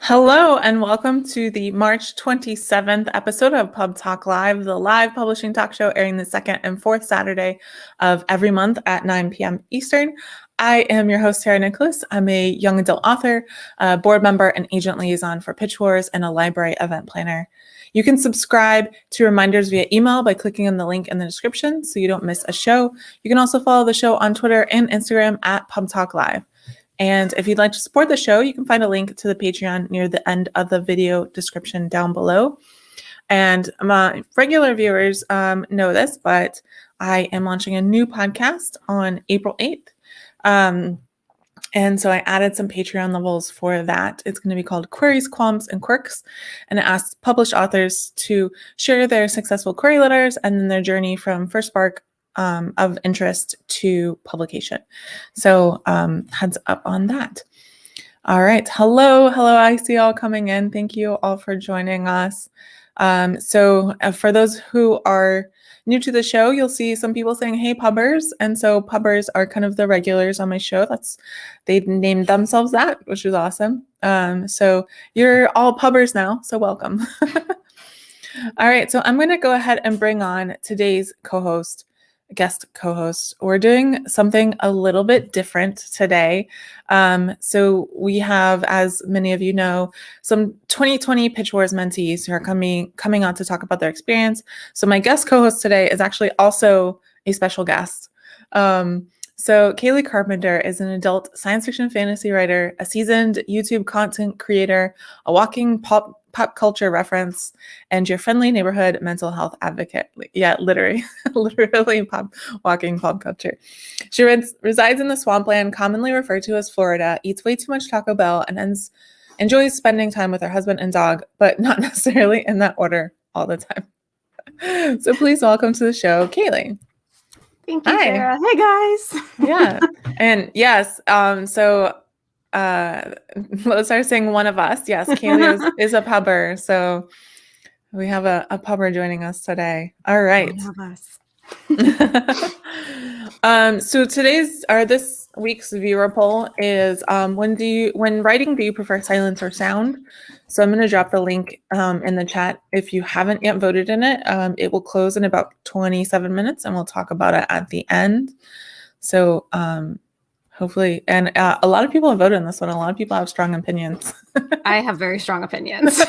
Hello and welcome to the March 27th episode of PubTalk Live, the live publishing talk show airing the second and fourth Saturday of every month at 9 p.m. Eastern. I am your host, Sarah Nicolas. I'm a young adult author, a board member, and agent liaison for Pitch Wars, and a library event planner. You can subscribe to reminders via email by clicking on the link in the description so you don't miss a show. You can also follow the show on Twitter and Instagram at PubTalk Live. And if you'd like to support the show, you can find a link to the Patreon near the end of the video description down below. And my regular viewers know this, but I am launching a new podcast on April 8th. And so I added some Patreon levels for that. It's going to be called Queries, Qualms, and Quirks. And it asks published authors to share their successful query letters and then their journey from first spark of interest to publication. So heads up on that. All right. Hello. I see y'all coming in. Thank you all for joining us. So for those who are new to the show, you'll see some people saying, hey, pubbers. And so pubbers are kind of the regulars on my show. They named themselves that, which is awesome. So you're all pubbers now. So welcome. All right. So I'm going to go ahead and bring on today's guest co-host. We're doing something a little bit different today. So we have, as many of you know, some 2020 Pitch Wars mentees who are coming on to talk about their experience. So my guest co-host today is actually also a special guest. So Kayleigh Carpenter is an adult science fiction fantasy writer, a seasoned YouTube content creator, a walking pop culture reference, and your friendly neighborhood mental health advocate. Yeah, literally walking pop culture. She resides in the swampland, commonly referred to as Florida, eats way too much Taco Bell, and enjoys spending time with her husband and dog, but not necessarily in that order all the time. So please welcome to the show, Kayleigh. Thank you, Hi. Sarah. Hey, guys. Yeah. And yes, so let's start saying one of us. Yes, Kayleigh is a pubber. So we have a pubber joining us today. All right. One of us. So this week's viewer poll is when writing, do you prefer silence or sound? So I'm going to drop the link in the chat. If you haven't yet voted in it, it will close in about 27 minutes and we'll talk about it at the end. So hopefully, and a lot of people have voted on this one. A lot of people have strong opinions. I have very strong opinions.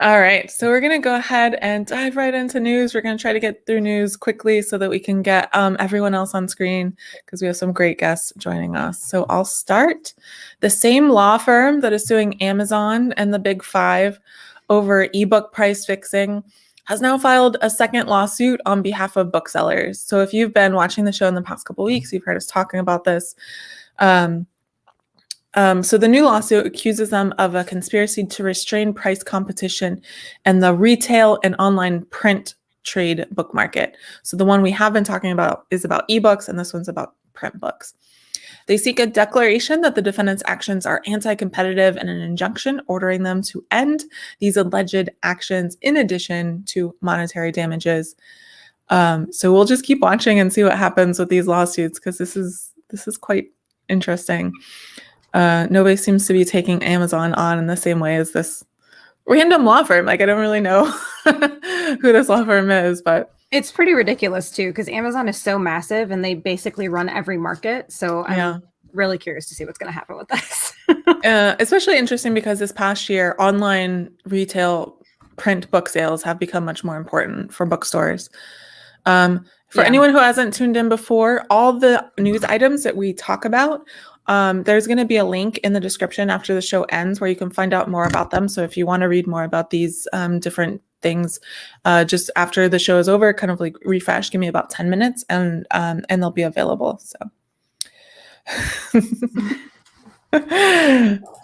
All right, so we're going to go ahead and dive right into news. We're going to try to get through news quickly so that we can get everyone else on screen because we have some great guests joining us. So I'll start. The same law firm that is suing Amazon and the Big Five over ebook price fixing has now filed a second lawsuit on behalf of booksellers. So if you've been watching the show in the past couple of weeks, you've heard us talking about this. So the new lawsuit accuses them of a conspiracy to restrain price competition in the retail and online print trade book market. So the one we have been talking about is about ebooks, and this one's about print books. They seek a declaration that the defendants' actions are anti-competitive and an injunction ordering them to end these alleged actions in addition to monetary damages. So we'll just keep watching and see what happens with these lawsuits because this is quite interesting. Nobody seems to be taking Amazon on in the same way as this random law firm. Like, I don't really know who this law firm is, but it's pretty ridiculous too, because Amazon is so massive and they basically run every market. So I'm really curious to see what's going to happen with this. Especially interesting because this past year, online retail print book sales have become much more important for bookstores. For anyone who hasn't tuned in before, all the news items that we talk about, there's going to be a link in the description after the show ends where you can find out more about them. So if you want to read more about these different things, just after the show is over, kind of like refresh, give me about 10 minutes and they'll be available. So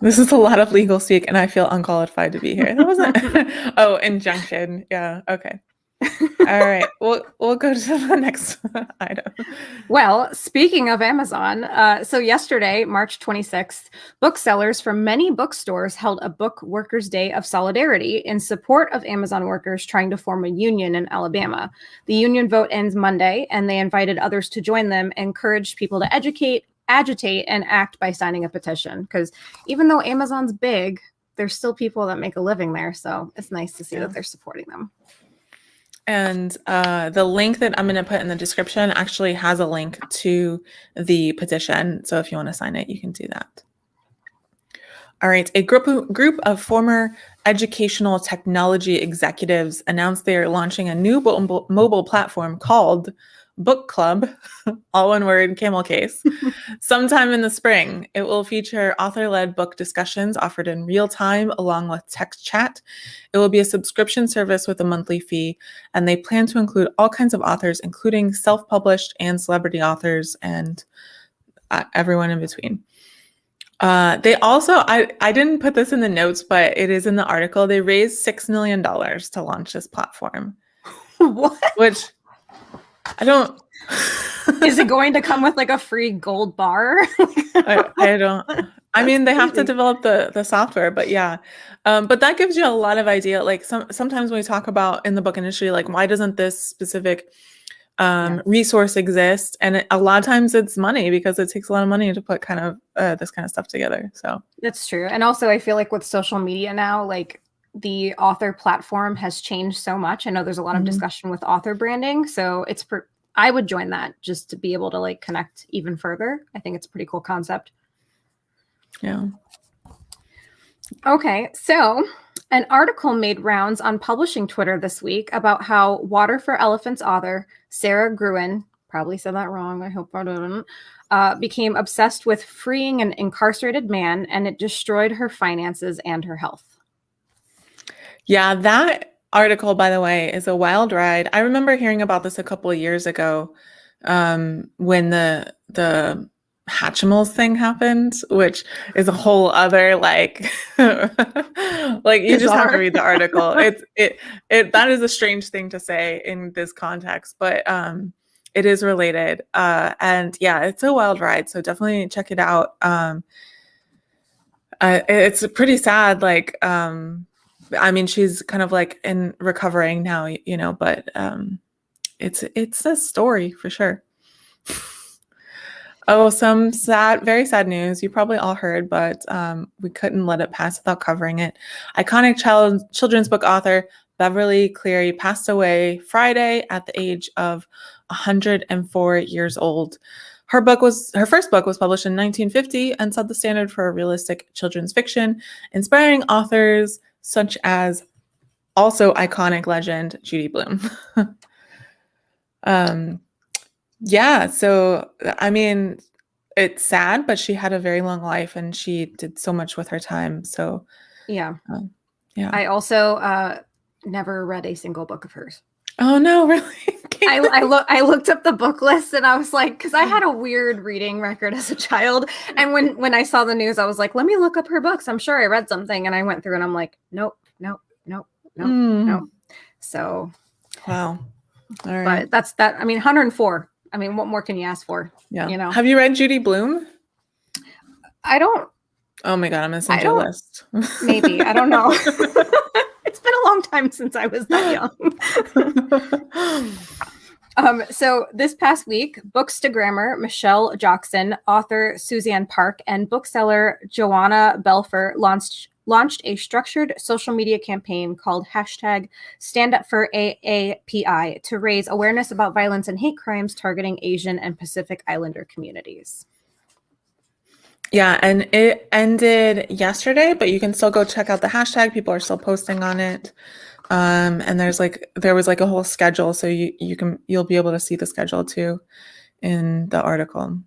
this is a lot of legal speak and I feel unqualified to be here. That wasn't, injunction. Yeah. Okay. All right, we'll go to the next item. Well, speaking of Amazon, so yesterday, March 26th, booksellers from many bookstores held a Book Workers' Day of Solidarity in support of Amazon workers trying to form a union in Alabama. The union vote ends Monday, and they invited others to join them, encouraged people to educate agitate and act by signing a petition. Because even though Amazon's big, there's still people that make a living there. So it's nice to see that they're supporting them. And the link that I'm going to put in the description actually has a link to the petition. So if you want to sign it, you can do that. All right. A group of former educational technology executives announced they are launching a new mobile platform called Book Club, all one word, camel case, sometime in the spring. It will feature author-led book discussions offered in real time along with text chat. It will be a subscription service with a monthly fee, and they plan to include all kinds of authors, including self-published and celebrity authors and everyone in between. They also, I didn't put this in the notes, but it is in the article. They raised $6 million to launch this platform. What? Which I don't. Is it going to come with like a free gold bar? I don't. I mean, they have to develop the software, but yeah. But that gives you a lot of idea. Like sometimes when we talk about in the book industry, like why doesn't this specific resource exist? And a lot of times it's money, because it takes a lot of money to put kind of this kind of stuff together. So that's true. And also I feel like with social media now, like the author platform has changed so much. I know there's a lot of discussion with author branding. So I would join that just to be able to like connect even further. I think it's a pretty cool concept. Yeah. Okay. So an article made rounds on publishing Twitter this week about how Water for Elephants author Sarah Gruen, probably said that wrong, I hope I didn't, became obsessed with freeing an incarcerated man, and it destroyed her finances and her health. Yeah, that article, by the way, is a wild ride. I remember hearing about this a couple of years ago when the Hatchimals thing happened, which is a whole other like like you just have to read the article. It that is a strange thing to say in this context, but it is related. And yeah, it's a wild ride. So definitely check it out. It's pretty sad. Like I mean, she's kind of like in recovering now, you know, but it's a story for sure. Oh, some very sad news. You probably all heard, but we couldn't let it pass without covering it. Iconic children's book author Beverly Cleary passed away Friday at the age of 104 years old. Her first book was published in 1950 and set the standard for realistic children's fiction, inspiring authors such as also iconic legend Judy Blume. Yeah, so I mean, it's sad, but she had a very long life and she did so much with her time. So yeah. Yeah. I also never read a single book of hers. Oh no, really? I looked up the book list and I was like, because I had a weird reading record as a child. And when I saw the news, I was like, let me look up her books. I'm sure I read something. And I went through and I'm like, nope. So wow. All right. But that's that. I mean, 104. I mean, what more can you ask for? Yeah. You know. Have you read Judy Blume? I don't. Oh my God, I'm gonna send you a list. Maybe. I don't know. It's been a long time since I was that young. So this past week, bookstagrammer Michelle Jackson, author Suzanne Park, and bookseller Joanna Belfer launched a structured social media campaign called #StandUpForAAPI to raise awareness about violence and hate crimes targeting Asian and Pacific Islander communities. Yeah, and it ended yesterday, but you can still go check out the hashtag. People are still posting on it. And there was like a whole schedule, so you'll be able to see the schedule too in the article.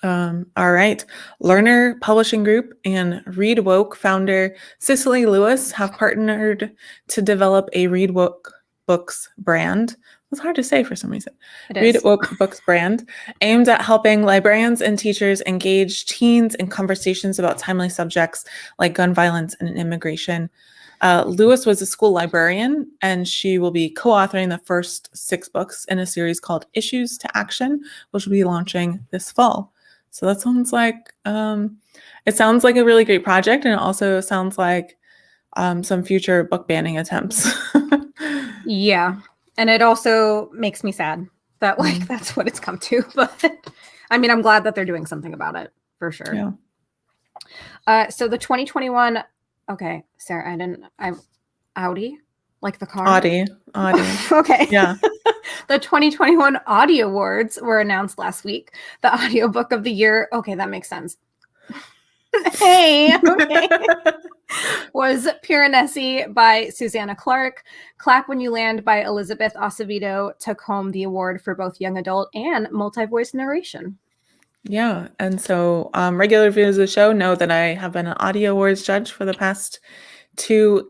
All right. Learner Publishing Group and Read Woke founder Cicely Lewis have partnered to develop a Read Woke Books brand. It's hard to say for some reason. Read Woke Books brand aimed at helping librarians and teachers engage teens in conversations about timely subjects like gun violence and immigration. Lewis was a school librarian, and she will be co-authoring the first 6 books in a series called Issues to Action, which will be launching this fall. So that sounds like it sounds like a really great project, and it also sounds like some future book banning attempts. Yeah, and it also makes me sad that that's what it's come to. But I mean, I'm glad that they're doing something about it for sure. Yeah. So the 2021, okay, Sarah, I'm Audi, like the car. Audi. Okay. Yeah. The 2021 Audi Awards were announced last week. The audiobook of the year, okay, that makes sense. Hey, okay. Was Piranesi by Susanna Clark. Clap When You Land by Elizabeth Acevedo took home the award for both young adult and multi-voice narration. Yeah. And so regular viewers of the show know that I have been an audio awards judge for the past 2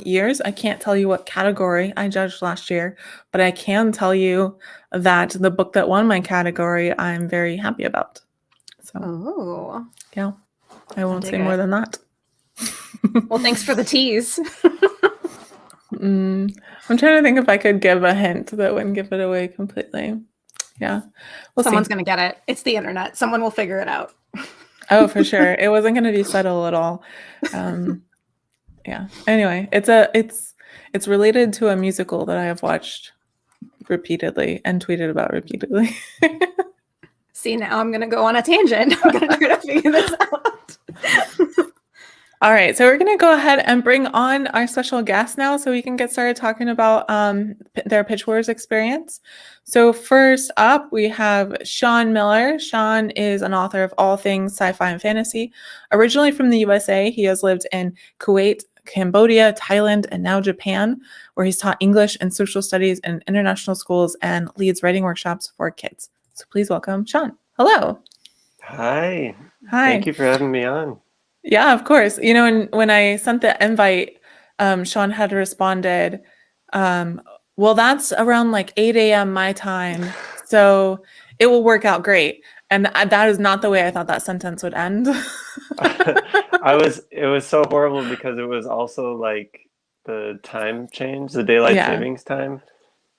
years. I can't tell you what category I judged last year, but I can tell you that the book that won my category, I'm very happy about. So, yeah, I won't say more than that. Well, thanks for the tease. I'm trying to think if I could give a hint that wouldn't give it away completely. Yeah. Someone's going to get it. It's the internet. Someone will figure it out. Oh, for sure. It wasn't going to be subtle at all. Yeah. Anyway, it's related to a musical that I have watched repeatedly and tweeted about repeatedly. See, now I'm going to go on a tangent. I'm going to try to figure this out. All right, so we're going to go ahead and bring on our special guest now so we can get started talking about their Pitch Wars experience. So first up, we have Sean Miller. Sean is an author of all things sci-fi and fantasy. Originally from the USA, he has lived in Kuwait, Cambodia, Thailand, and now Japan, where he's taught English and social studies in international schools and leads writing workshops for kids. So please welcome Sean. Hello. Hi. Hi. Thank you for having me on. Yeah, of course. You know, when I sent the invite, Sean had responded, well, that's around like 8 a.m. my time, so it will work out great. And that is not the way I thought that sentence would end. It was so horrible because it was also like the time change, the daylight savings time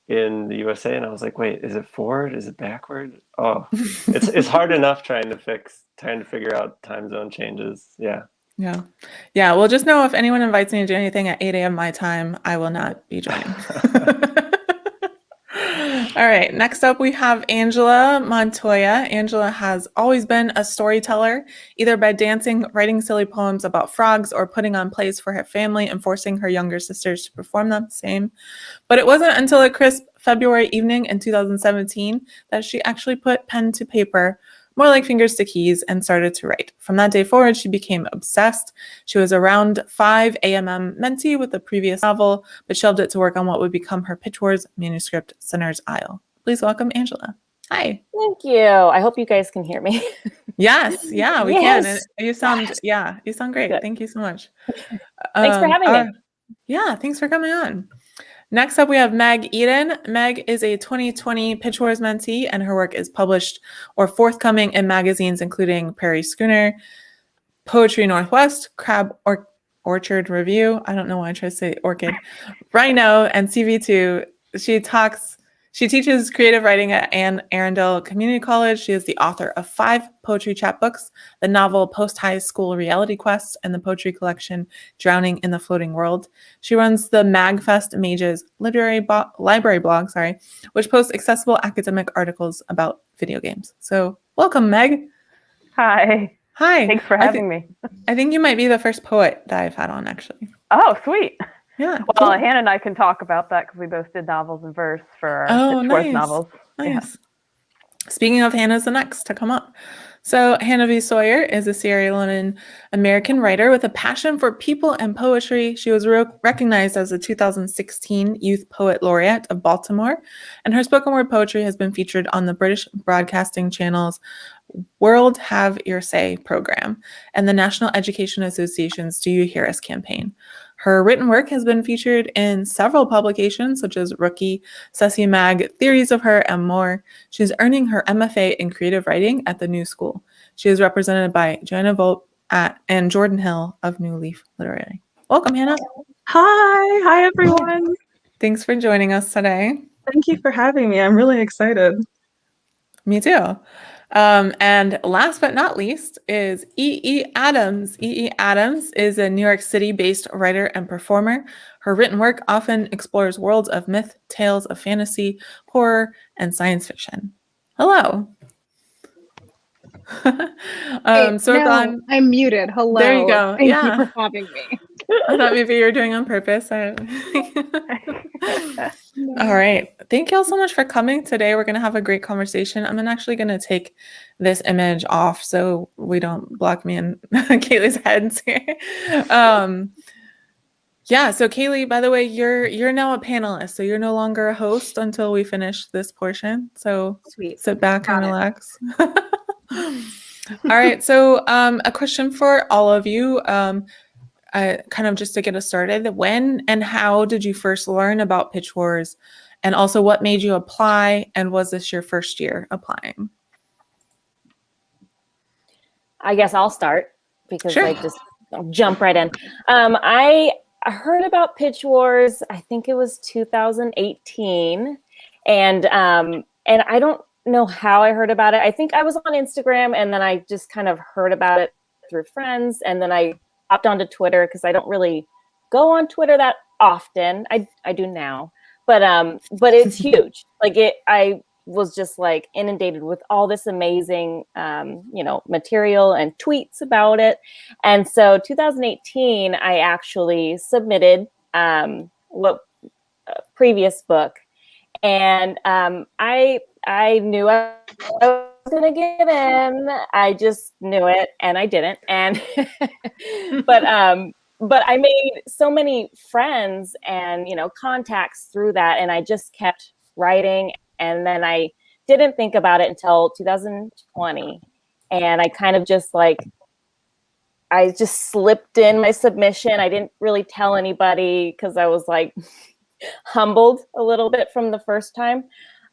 in the USA, and I was like, wait, is it forward? Is it backward? Oh, it's hard enough trying to figure out time zone changes. Yeah. Well, just know if anyone invites me to do anything at 8 a.m. my time, I will not be joining. All right, next up we have Angela Montoya. Angela has always been a storyteller, either by dancing, writing silly poems about frogs, or putting on plays for her family and forcing her younger sisters to perform them. Same. But it wasn't until a crisp February evening in 2017 that she actually put pen to paper, more like fingers to keys, and started to write. From that day forward, she became obsessed. She was around 5 AMM mentee with the previous novel, but shelved it to work on what would become her Pitch Wars manuscript, Sinner's Isle. Please welcome Angela. Hi. Thank you. I hope you guys can hear me. Yes. Yeah, we can. And you sound great. Good. Thank you so much. Thanks for having me. Yeah, thanks for coming on. Next up, we have Meg Eden. Meg is a 2020 Pitch Wars mentee, and her work is published or forthcoming in magazines including Prairie Schooner, Poetry Northwest, Crab Orchard Review. I don't know why I tried to say Orchid, Rhino, and CV2. She teaches creative writing at Anne Arundel Community College. She is the author of 5 poetry chapbooks, the novel Post-High School Reality Quest, and the poetry collection Drowning in the Floating World. She runs the MagFest Mages library blog, which posts accessible academic articles about video games. So welcome, Meg. Hi. Thanks for having me. I think you might be the first poet that I've had on, actually. Oh, sweet. Yeah. Well, cool. Hannah and I can talk about that because we both did novels and verse for our Pitch Wars novels. Nice. Yeah. Speaking of, Hannah's the next to come up. So Hannah Sawyerr is a Sierra Leonean American writer with a passion for people and poetry. She was recognized as the 2016 Youth Poet Laureate of Baltimore, and her spoken word poetry has been featured on the British Broadcasting Channel's World Have Your Say program and the National Education Association's Do You Hear Us campaign. Her written work has been featured in several publications such as Rookie, Sassy Mag, Theories of Her, and more. She's earning her MFA in creative writing at the New School. She is represented by Joanna Volpe and Jordan Hill of New Leaf Literary. Welcome, Hannah. Hi, everyone. Thanks for joining us today. Thank you for having me. I'm really excited. Me too. And last but not least is E.E. Adams. E.E. Adams is a New York City-based writer and performer. Her written work often explores worlds of myth, tales of fantasy, horror, and science fiction. Hello. So no, Dawn, I'm muted. Hello. there you go. Thank Yeah. you for having me. I thought maybe you were doing on purpose. No. All right. Thank you all so much for coming today. We're going to have a great conversation. I'm actually going to take this image off so we don't block me and Kayleigh's heads here. Yeah, so Kayleigh, by the way, you're now a panelist, so you're no longer a host until we finish this portion. So Sweet. sit back and Got it. relax. All right, so a question for all of you, kind of just to get us started. When and how did you first learn about Pitch Wars? And also what made you apply? And was this your first year applying? I guess I'll start because Sure. I'll jump right in. I heard about Pitch Wars, I think it was 2018. And I don't know how I heard about it. I think I was on Instagram and then I just kind of heard about it through friends. And then I hopped onto Twitter because I don't really go on Twitter that often. I do now, but it's huge. I was just like inundated with all this amazing, material and tweets about it. And so 2018, I actually submitted previous book. And I knew I was going to get in. I just knew it and I didn't. And, but I made so many friends and, contacts through that. And I just kept writing. And then I didn't think about it until 2020. And I kind of just I just slipped in my submission. I didn't really tell anybody because I was humbled a little bit from the first time.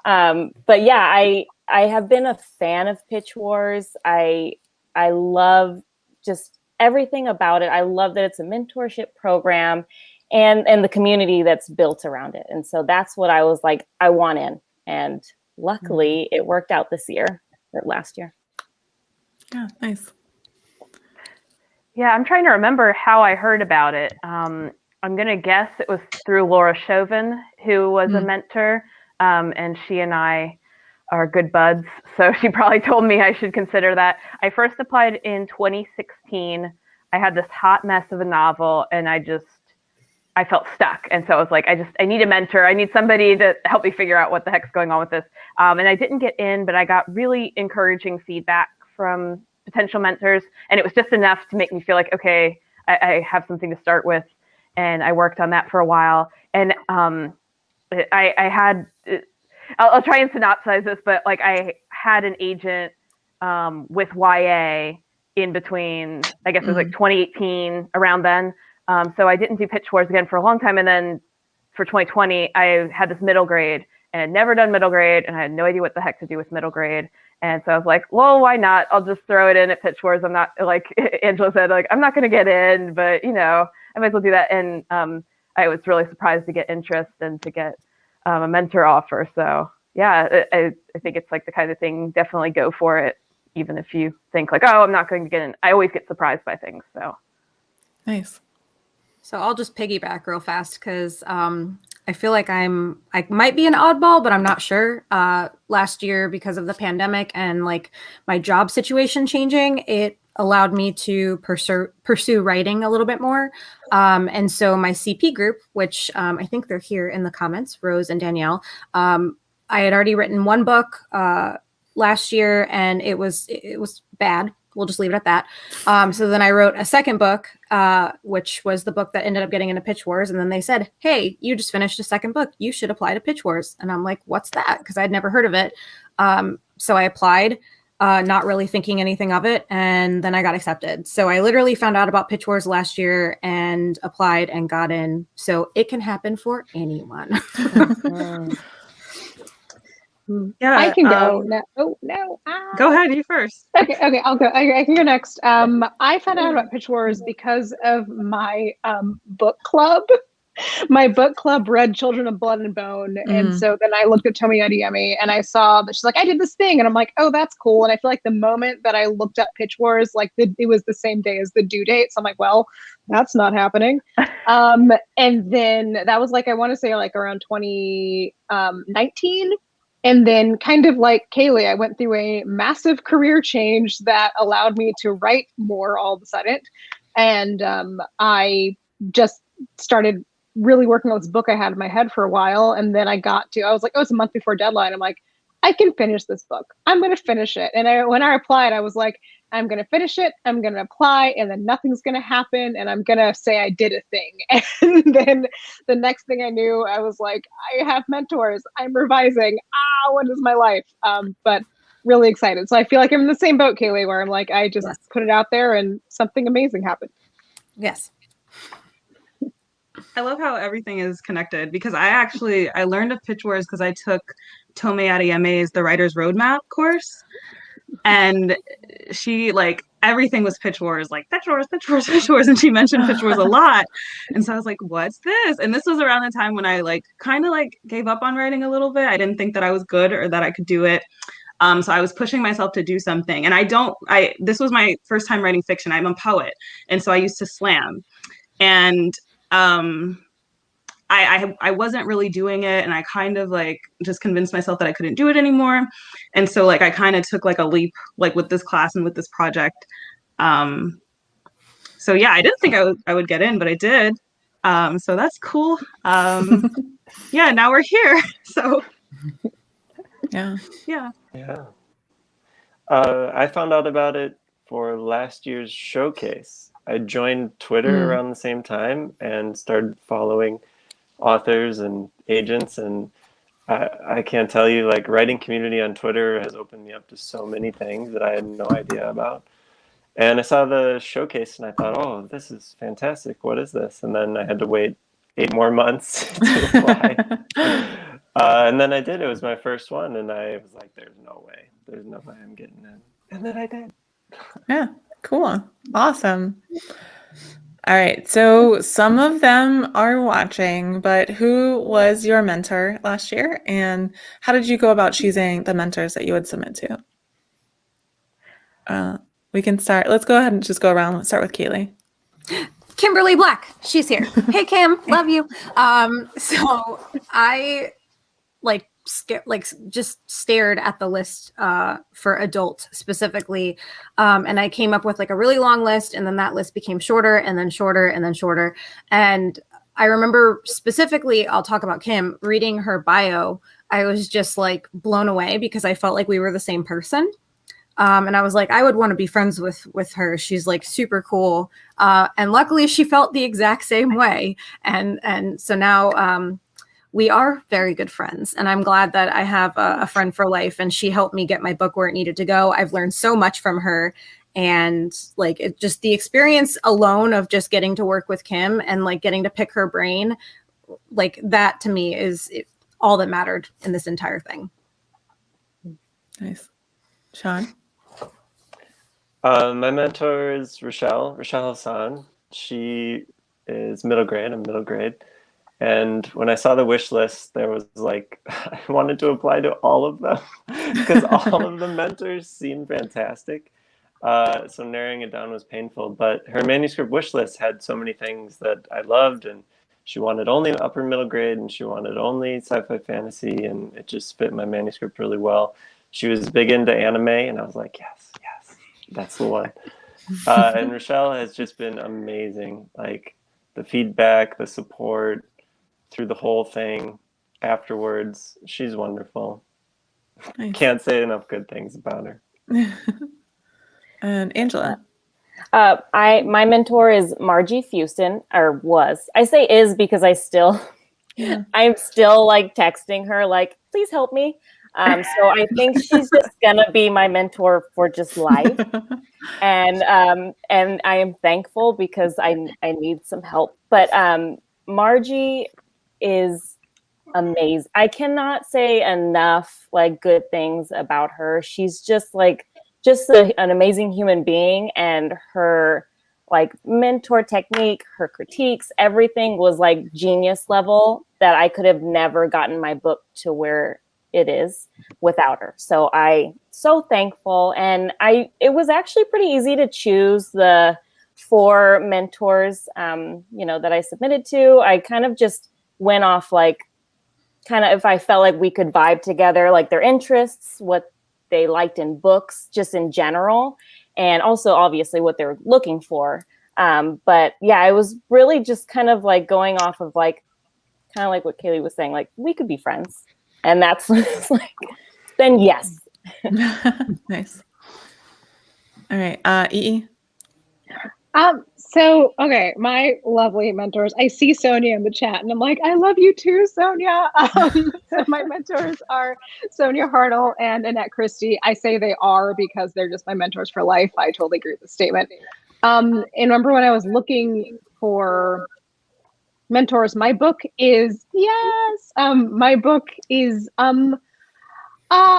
But yeah, I have been a fan of Pitch Wars. I love just everything about it. I love that it's a mentorship program and the community that's built around it. And so that's what I was like, I want in. And luckily it worked out last year. Yeah, nice. Yeah, I'm trying to remember how I heard about it. I'm going to guess it was through Laura Chauvin, who was a mentor, and she and I are good buds. So she probably told me I should consider that. I first applied in 2016. I had this hot mess of a novel, and I felt stuck. And so I was like, I need a mentor. I need somebody to help me figure out what the heck's going on with this. And I didn't get in, but I got really encouraging feedback from potential mentors. And it was just enough to make me feel like, okay, I have something to start with. And I worked on that for a while. And I had, I'll try and synopsize this, but I had an agent with YA in between, I guess it was 2018, around then. So I didn't do Pitch Wars again for a long time. And then for 2020, I had this middle grade and I'd never done middle grade and I had no idea what the heck to do with middle grade. And so I was like, well, why not? I'll just throw it in at Pitch Wars. I'm not, like Angela said, I'm not going to get in, but I might as well do that. And I was really surprised to get interest and to get a mentor offer. So yeah, I think it's the kind of thing, definitely go for it. Even if you think oh, I'm not going to get in. I always get surprised by things. So Nice. So I'll just piggyback real fast because I feel like I might be an oddball, but I'm not sure. Last year, because of the pandemic and my job situation changing, it allowed me to pursue writing a little bit more. And so my CP group, which I think they're here in the comments, Rose and Danielle, I had already written one book last year and it was bad. We'll just leave it at that. So then I wrote a second book, which was the book that ended up getting into Pitch Wars. And then they said, hey, you just finished a second book. You should apply to Pitch Wars. And I'm like, what's that? Because I'd never heard of it. So I applied, not really thinking anything of it. And then I got accepted. So I literally found out about Pitch Wars last year and applied and got in. So it can happen for anyone. Yeah, I can go. No. Oh, no. Ah. Go ahead, you first. Okay, I'll go. I can go next. I found out about Pitch Wars because of my book club. My book club read Children of Blood and Bone. And so then I looked at Tomi Adeyemi and I saw that she's like, I did this thing. And I'm like, oh, that's cool. And I feel like the moment that I looked up Pitch Wars, it was the same day as the due date. So I'm like, well, that's not happening. And then that was I want to say around 2019. And then, kind of like Kayleigh, I went through a massive career change that allowed me to write more all of a sudden. And I just started really working on this book I had in my head for a while. And then I was like, oh, it's a month before deadline. I'm like, I can finish this book. I'm going to finish it. And when I applied, I was like, I'm going to finish it. I'm going to apply, and then nothing's going to happen. And I'm going to say I did a thing. And then the next thing I knew, I was like, I have mentors. I'm revising. What is my life? But really excited. So I feel like I'm in the same boat, Kayleigh, where I'm like, I just put it out there and something amazing happened. Yes. I love how everything is connected, because I learned of Pitch Wars because I took Tome Adeyemi's The Writer's Roadmap course. And she, like, everything was Pitch Wars, like Pitch Wars, Pitch Wars, Pitch Wars. And she mentioned Pitch Wars a lot. And so I was like, what's this? And this was around the time when I kind of gave up on writing a little bit. I didn't think that I was good or that I could do it. So I was pushing myself to do something. And this was my first time writing fiction. I'm a poet. And so I used to slam. And I wasn't really doing it, and I kind of just convinced myself that I couldn't do it anymore. And so I kind of took a leap with this class and with this project. So yeah, I didn't think I would get in, but I did. So that's cool. Yeah, now we're here. So yeah. I found out about it for last year's showcase. I joined Twitter around the same time and started following authors and agents, and I can't tell you, writing community on Twitter has opened me up to so many things that I had no idea about. And I saw the showcase and I thought, oh, this is fantastic. What is this? And then I had to wait 8 more months to apply. And then I did. It was my first one, and I was like, there's no way I'm getting in. And then I did. Yeah, cool. Awesome. All right, so some of them are watching, but who was your mentor last year, and how did you go about choosing the mentors that you would submit to? We can start. Let's go ahead and just go around. Let's start with Kayleigh. Kimberly Black, she's here. Hey Kim, love you. So I just stared at the list for adult specifically, and I came up with a really long list, and then that list became shorter and then shorter and then shorter. And I remember specifically, I'll talk about Kim, reading her bio. I was just blown away because I felt like we were the same person. And I was like, I would want to be friends with her. She's super cool. And luckily she felt the exact same way. And so now we are very good friends. And I'm glad that I have a friend for life, and she helped me get my book where it needed to go. I've learned so much from her. And just the experience alone of just getting to work with Kim and getting to pick her brain, that to me is all that mattered in this entire thing. Nice. Sean? My mentor is Rochelle Hassan. She is middle grade. I'm middle grade. And when I saw the wish list, there was I wanted to apply to all of them because all of the mentors seemed fantastic. So narrowing it down was painful, but her manuscript wish list had so many things that I loved, and she wanted only upper middle grade, and she wanted only sci-fi fantasy, and it just fit my manuscript really well. She was big into anime, and I was like, yes, that's the one. And Rochelle has just been amazing. The feedback, the support through the whole thing afterwards. She's wonderful. Nice. Can't say enough good things about her. And Angela? My mentor is Margie Fuston, or was. I say is because I'm still texting her please help me. So I think she's just gonna be my mentor for just life. And I am thankful because I need some help. But Margie is amazing. I cannot say enough good things about her. She's just an amazing human being, and her mentor technique, her critiques, everything was genius level that I could have never gotten my book to where it is without her. So so thankful. And it was actually pretty easy to choose the 4 mentors, that I submitted to. I kind of just went off kind of if I felt like we could vibe together, like their interests, what they liked in books, just in general, and also obviously what they were looking for. But yeah, it was really just kind of like going off of like, kind of like what Kayleigh was saying, like we could be friends. And that's like, then yes. Nice. All right. E.E. So, okay, my lovely mentors. I see Sonia in the chat, and I'm like, I love you too, Sonia. So my mentors are Sonia Hartle and Annette Christie. I say they are because they're just my mentors for life. I totally agree with the statement. And remember when I was looking for mentors, my book is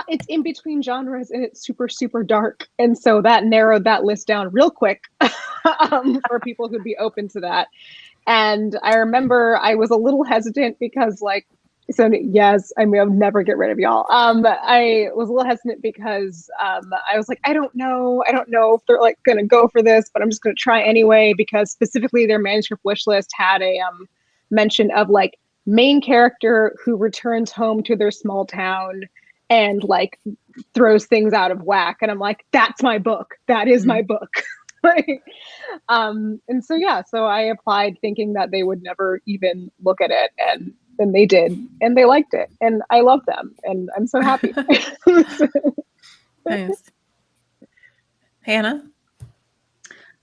it's in between genres and it's super, super dark. And so that narrowed that list down real quick for people who'd be open to that. And I remember I was a little hesitant because so yes, I may never get rid of y'all. I was a little hesitant because I was like, I don't know if they're like going to go for this, but I'm just going to try anyway, because specifically their manuscript wish list had a mention of like main character who returns home to their small town and like throws things out of whack. And I'm like, that's my book. That is my book. And so, yeah, so I applied thinking that they would never even look at it. And then they did, and they liked it. And I love them. And I'm so happy. Nice. Hannah?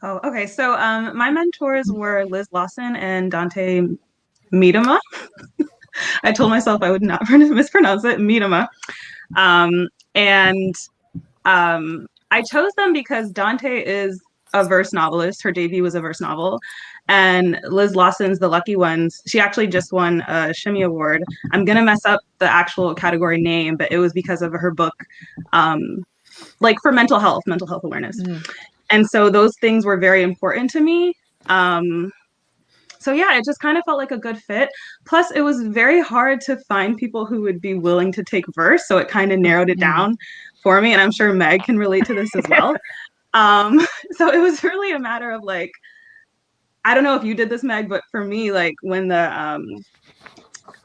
Oh, okay. So my mentors were Liz Lawson and Dante Miedema. I told myself I would not mispronounce it, Miedema. And I chose them because Dante is a verse novelist. Her debut was a verse novel. And Liz Lawson's The Lucky Ones. She actually just won a Shimmy Award. I'm going to mess up the actual category name, but it was because of her book, like for mental health awareness. And so those things were very important to me. So yeah, it just kind of felt like a good fit. Plus, it was very hard to find people who would be willing to take verse. So it kind of narrowed it down for me. And I'm sure Meg can relate to this as well. So it was really a matter of like, I don't know if you did this, Meg, but for me, like when the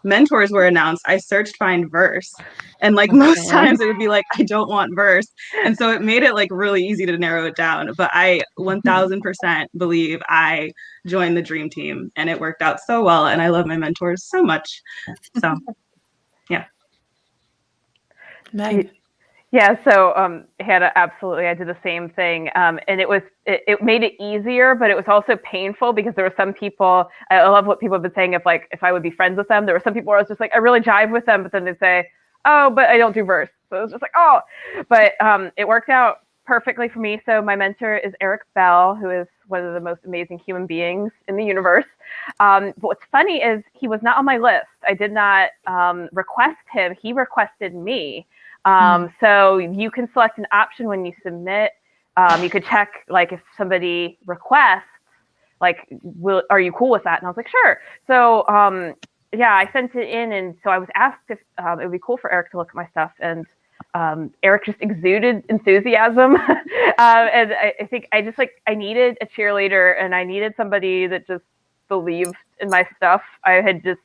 mentors were announced, I searched find verse. And like most times it would be like, I don't want verse. And so it made it like really easy to narrow it down. But I 1000% believe I joined the dream team and it worked out so well. And I love my mentors so much. So, yeah. Meg? Yeah, so Hannah, absolutely. I did the same thing. And it made it easier, but it was also painful because there were some people, I love what people have been saying if I would be friends with them. There were some people where I was just like, I really jive with them, but then they'd say, oh, but I don't do verse. So it was just like, oh, but it worked out perfectly for me. So my mentor is Eric Bell, who is one of the most amazing human beings in the universe. But what's funny is he was not on my list. I did not request him. He requested me. So you can select an option when you submit. You could check like if somebody requests, like, are you cool with that? And I was like, sure. So yeah, I sent it in, and so I was asked if it would be cool for Eric to look at my stuff, and Eric just exuded enthusiasm. And I think I needed a cheerleader, and I needed somebody that just believed in my stuff. I had just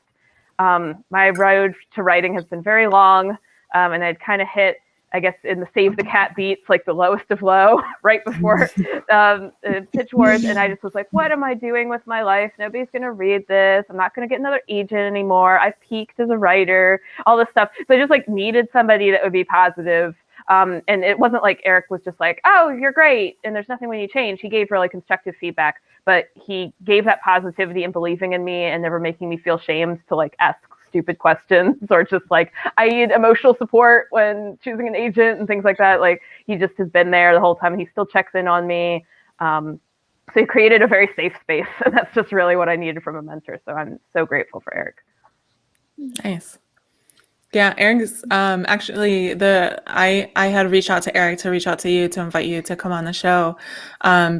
my road to writing has been very long. And I'd kind of hit, I guess, in the Save the Cat beats, like the lowest of low, right before Pitch Wars. And I just was like, what am I doing with my life? Nobody's going to read this. I'm not going to get another agent anymore. I've peaked as a writer, all this stuff. So I just like needed somebody that would be positive. And it wasn't like Eric was just like, oh, you're great, and there's nothing when you change. He gave really constructive feedback, but he gave that positivity and believing in me and never making me feel shamed to like ask stupid questions or just like I need emotional support when choosing an agent and things like that. Like he just has been there the whole time. He still checks in on me. So he created a very safe space, and that's just really what I needed from a mentor. So I'm so grateful for Eric. Nice. Yeah, Eric's actually I had reached out to Eric to reach out to you to invite you to come on the show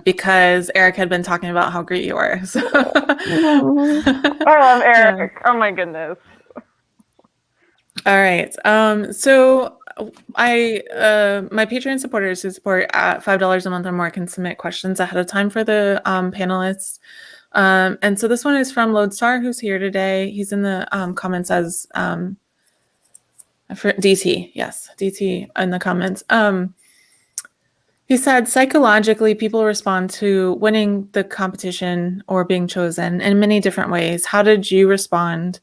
because Eric had been talking about how great you were. So. I love Eric. Yeah. Oh my goodness. All right. So my Patreon supporters who support at $5 a month or more can submit questions ahead of time for the panelists. And so this one is from Lodestar, who's here today. He's in the comments as For DT, yes, DT in the comments. He said psychologically, people respond to winning the competition or being chosen in many different ways. How did you respond?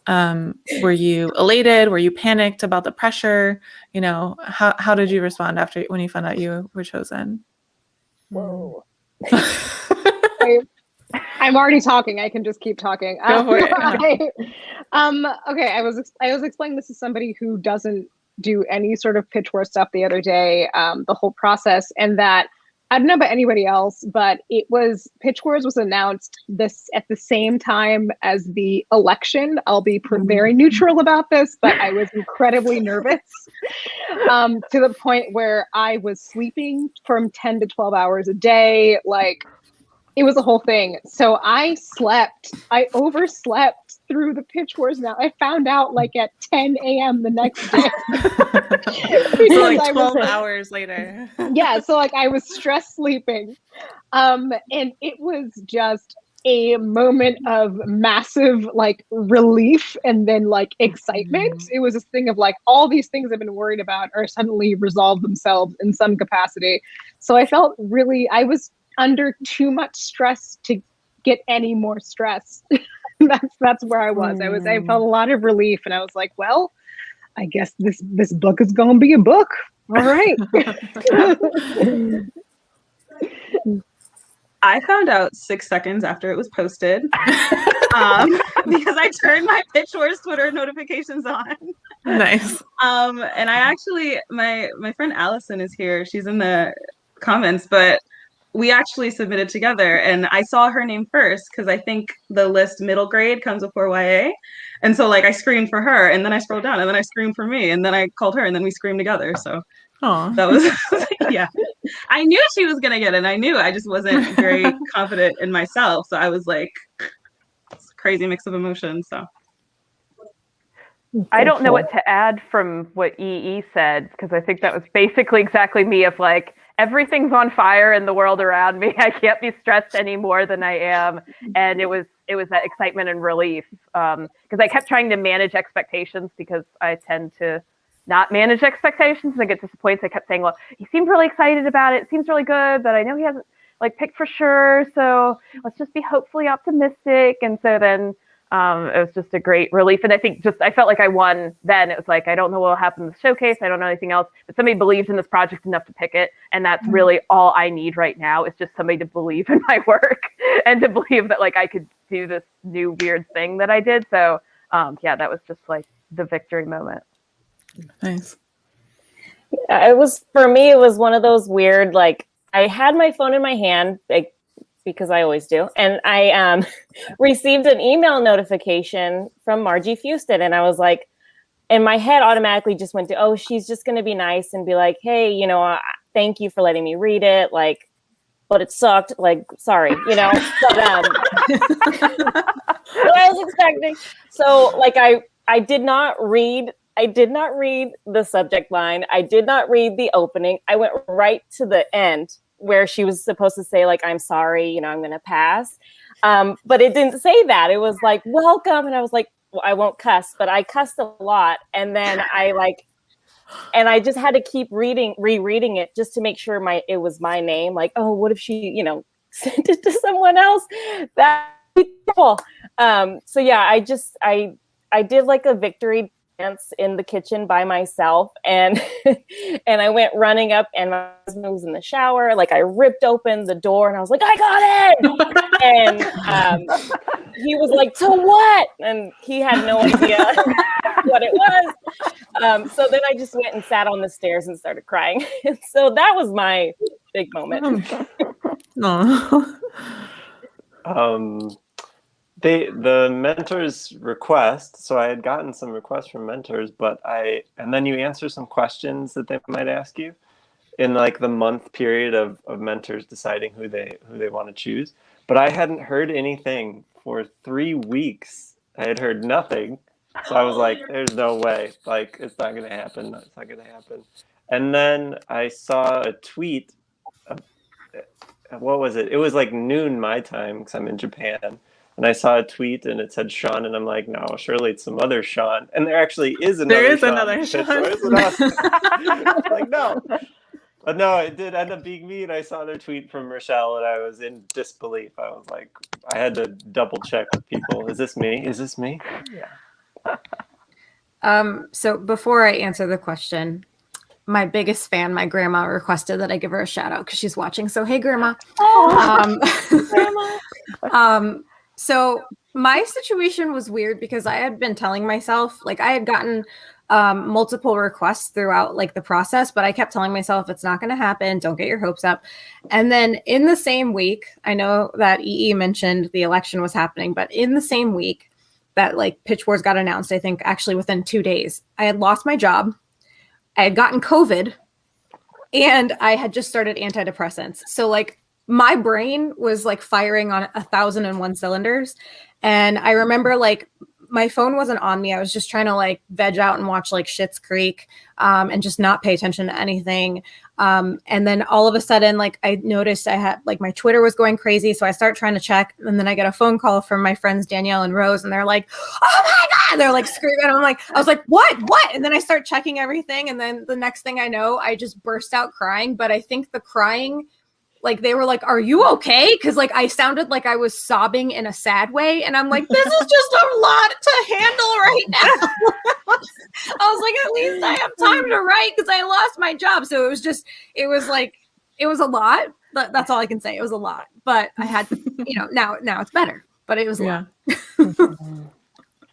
Were you elated? Were you panicked about the pressure? You know, how did you respond after when you found out you were chosen? Whoa. I'm already talking. I can just keep talking. Go for it. Okay. I was explaining this to somebody who doesn't do any sort of pitch war stuff the other day. The whole process, and that I don't know about anybody else, but Pitch Wars was announced at the same time as the election. I'll be very neutral about this, but I was incredibly nervous to the point where I was sleeping from 10 to 12 hours a day. Like, it was a whole thing. So I overslept through the Pitch Wars. Now I found out like at 10 a.m. the next day. So like 12 hours later. Yeah. So like I was stress sleeping. And it was just a moment of massive like relief and then like excitement. It was this thing of like all these things I've been worried about are suddenly resolved themselves in some capacity. So I felt I was under too much stress to get any more stress. That's where I was. I felt a lot of relief, and I was like, well, I guess this book is gonna be a book. All right. I found out 6 seconds after it was posted because I turned my Pitch Wars Twitter notifications on. Nice. And I actually, my friend Allison is here. She's in the comments, but we actually submitted together, and I saw her name first because I think the list middle grade comes before YA. And so like I screamed for her, and then I scrolled down, and then I screamed for me, and then I called her, and then we screamed together. So that was, yeah. I knew she was going to get it. I just wasn't very confident in myself. So I was like, it's a crazy mix of emotions. So I don't know what to add from what E.E. said, because I think that was basically exactly me of like, everything's on fire in the world around me. I can't be stressed any more than I am. And it was that excitement and relief. Because I kept trying to manage expectations because I tend to not manage expectations and I get disappointed. I kept saying, well, he seemed really excited about it. It seems really good, but I know he hasn't like picked for sure. So let's just be hopefully optimistic. And so then it was just a great relief. And I think I felt like I won then. It was like, I don't know what will happen in the showcase. I don't know anything else, but somebody believes in this project enough to pick it. And that's really all I need right now is just somebody to believe in my work and to believe that like I could do this new weird thing that I did. So yeah, that was just like the victory moment. Nice. It was, for me, it was one of those weird, like I had my phone in my hand, like, because I always do. And I received an email notification from Margie Fusted. And I was like, and my head automatically just went to, oh, she's just going to be nice and be like, hey, you know, thank you for letting me read it. Like, but it sucked. Like, sorry, you know, but, what I was expecting. So like, I did not read the subject line. I did not read the opening. I went right to the end where she was supposed to say like, I'm sorry, you know, I'm going to pass. But it didn't say that. It was like, welcome. And I was like, well, I won't cuss, but I cussed a lot. And then I just had to keep rereading it just to make sure it was my name. Like, oh, what if she, you know, sent it to someone else? That'd be cool. So yeah, I did like a victory dance in the kitchen by myself, and I went running up, and my husband was in the shower. Like I ripped open the door, and I was like, I got it! And he was like, so what? And he had no idea what it was. So then I just went and sat on the stairs and started crying. So that was my big moment. The mentors request, so I had gotten some requests from mentors, and then you answer some questions that they might ask you in like the month period of mentors deciding who they want to choose. But I hadn't heard anything for 3 weeks. I had heard nothing. So I was like, there's no way, like it's not going to happen. It's not going to happen. And then I saw a tweet. What was it? It was like noon my time because I'm in Japan. and I saw a tweet and it said Sean, and I'm like, no, surely it's some other Sean. And there actually is another Sean. Another Sean. Like, no. But no, it did end up being me, and I saw their tweet from Rochelle, and I was in disbelief. I was like, I had to double check with people. Is this me? Is this me? Yeah. So before I answer the question, my biggest fan, my grandma, requested that I give her a shout out because she's watching. So, hey, grandma. Grandma. So my situation was weird because I had been telling myself, like, I had gotten multiple requests throughout like the process, but I kept telling myself it's not going to happen. Don't get your hopes up. And then in the same week, I know that EE mentioned the election was happening, but in the same week that like Pitch Wars got announced, I think actually within 2 days, I had lost my job. I had gotten COVID and I had just started antidepressants. So like my brain was like firing on 1,001 cylinders. And I remember like my phone wasn't on me. I was just trying to like veg out and watch like Schitt's Creek and just not pay attention to anything. And then all of a sudden, like I noticed I had like my Twitter was going crazy. So I start trying to check. And then I get a phone call from my friends, Danielle and Rose. And they're like, oh my God, they're like screaming. I was like, what? And then I start checking everything. And then the next thing I know, I just burst out crying. But I think the crying, like they were like, are you okay? Because like I sounded like I was sobbing in a sad way. And I'm like, this is just a lot to handle right now. I was like, at least I have time to write because I lost my job. So it was a lot. That's all I can say. It was a lot. But I had, now it's better. But it was a lot.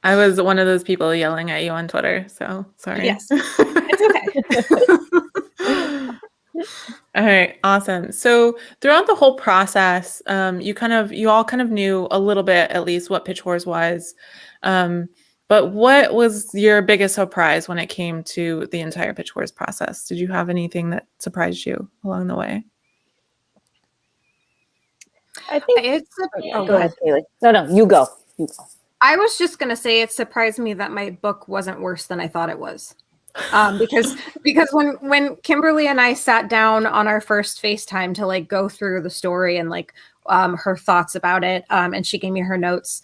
I was one of those people yelling at you on Twitter. So sorry. Yes. It's okay. All right, awesome. So throughout the whole process, you all kind of knew a little bit, at least, what Pitch Wars was. But what was your biggest surprise when it came to the entire Pitch Wars process? Did you have anything that surprised you along the way? I think go ahead, Kayleigh. No, you go. I was just gonna say it surprised me that my book wasn't worse than I thought it was. Because when Kimberly and I sat down on our first FaceTime to like go through the story and like her thoughts about it, and she gave me her notes,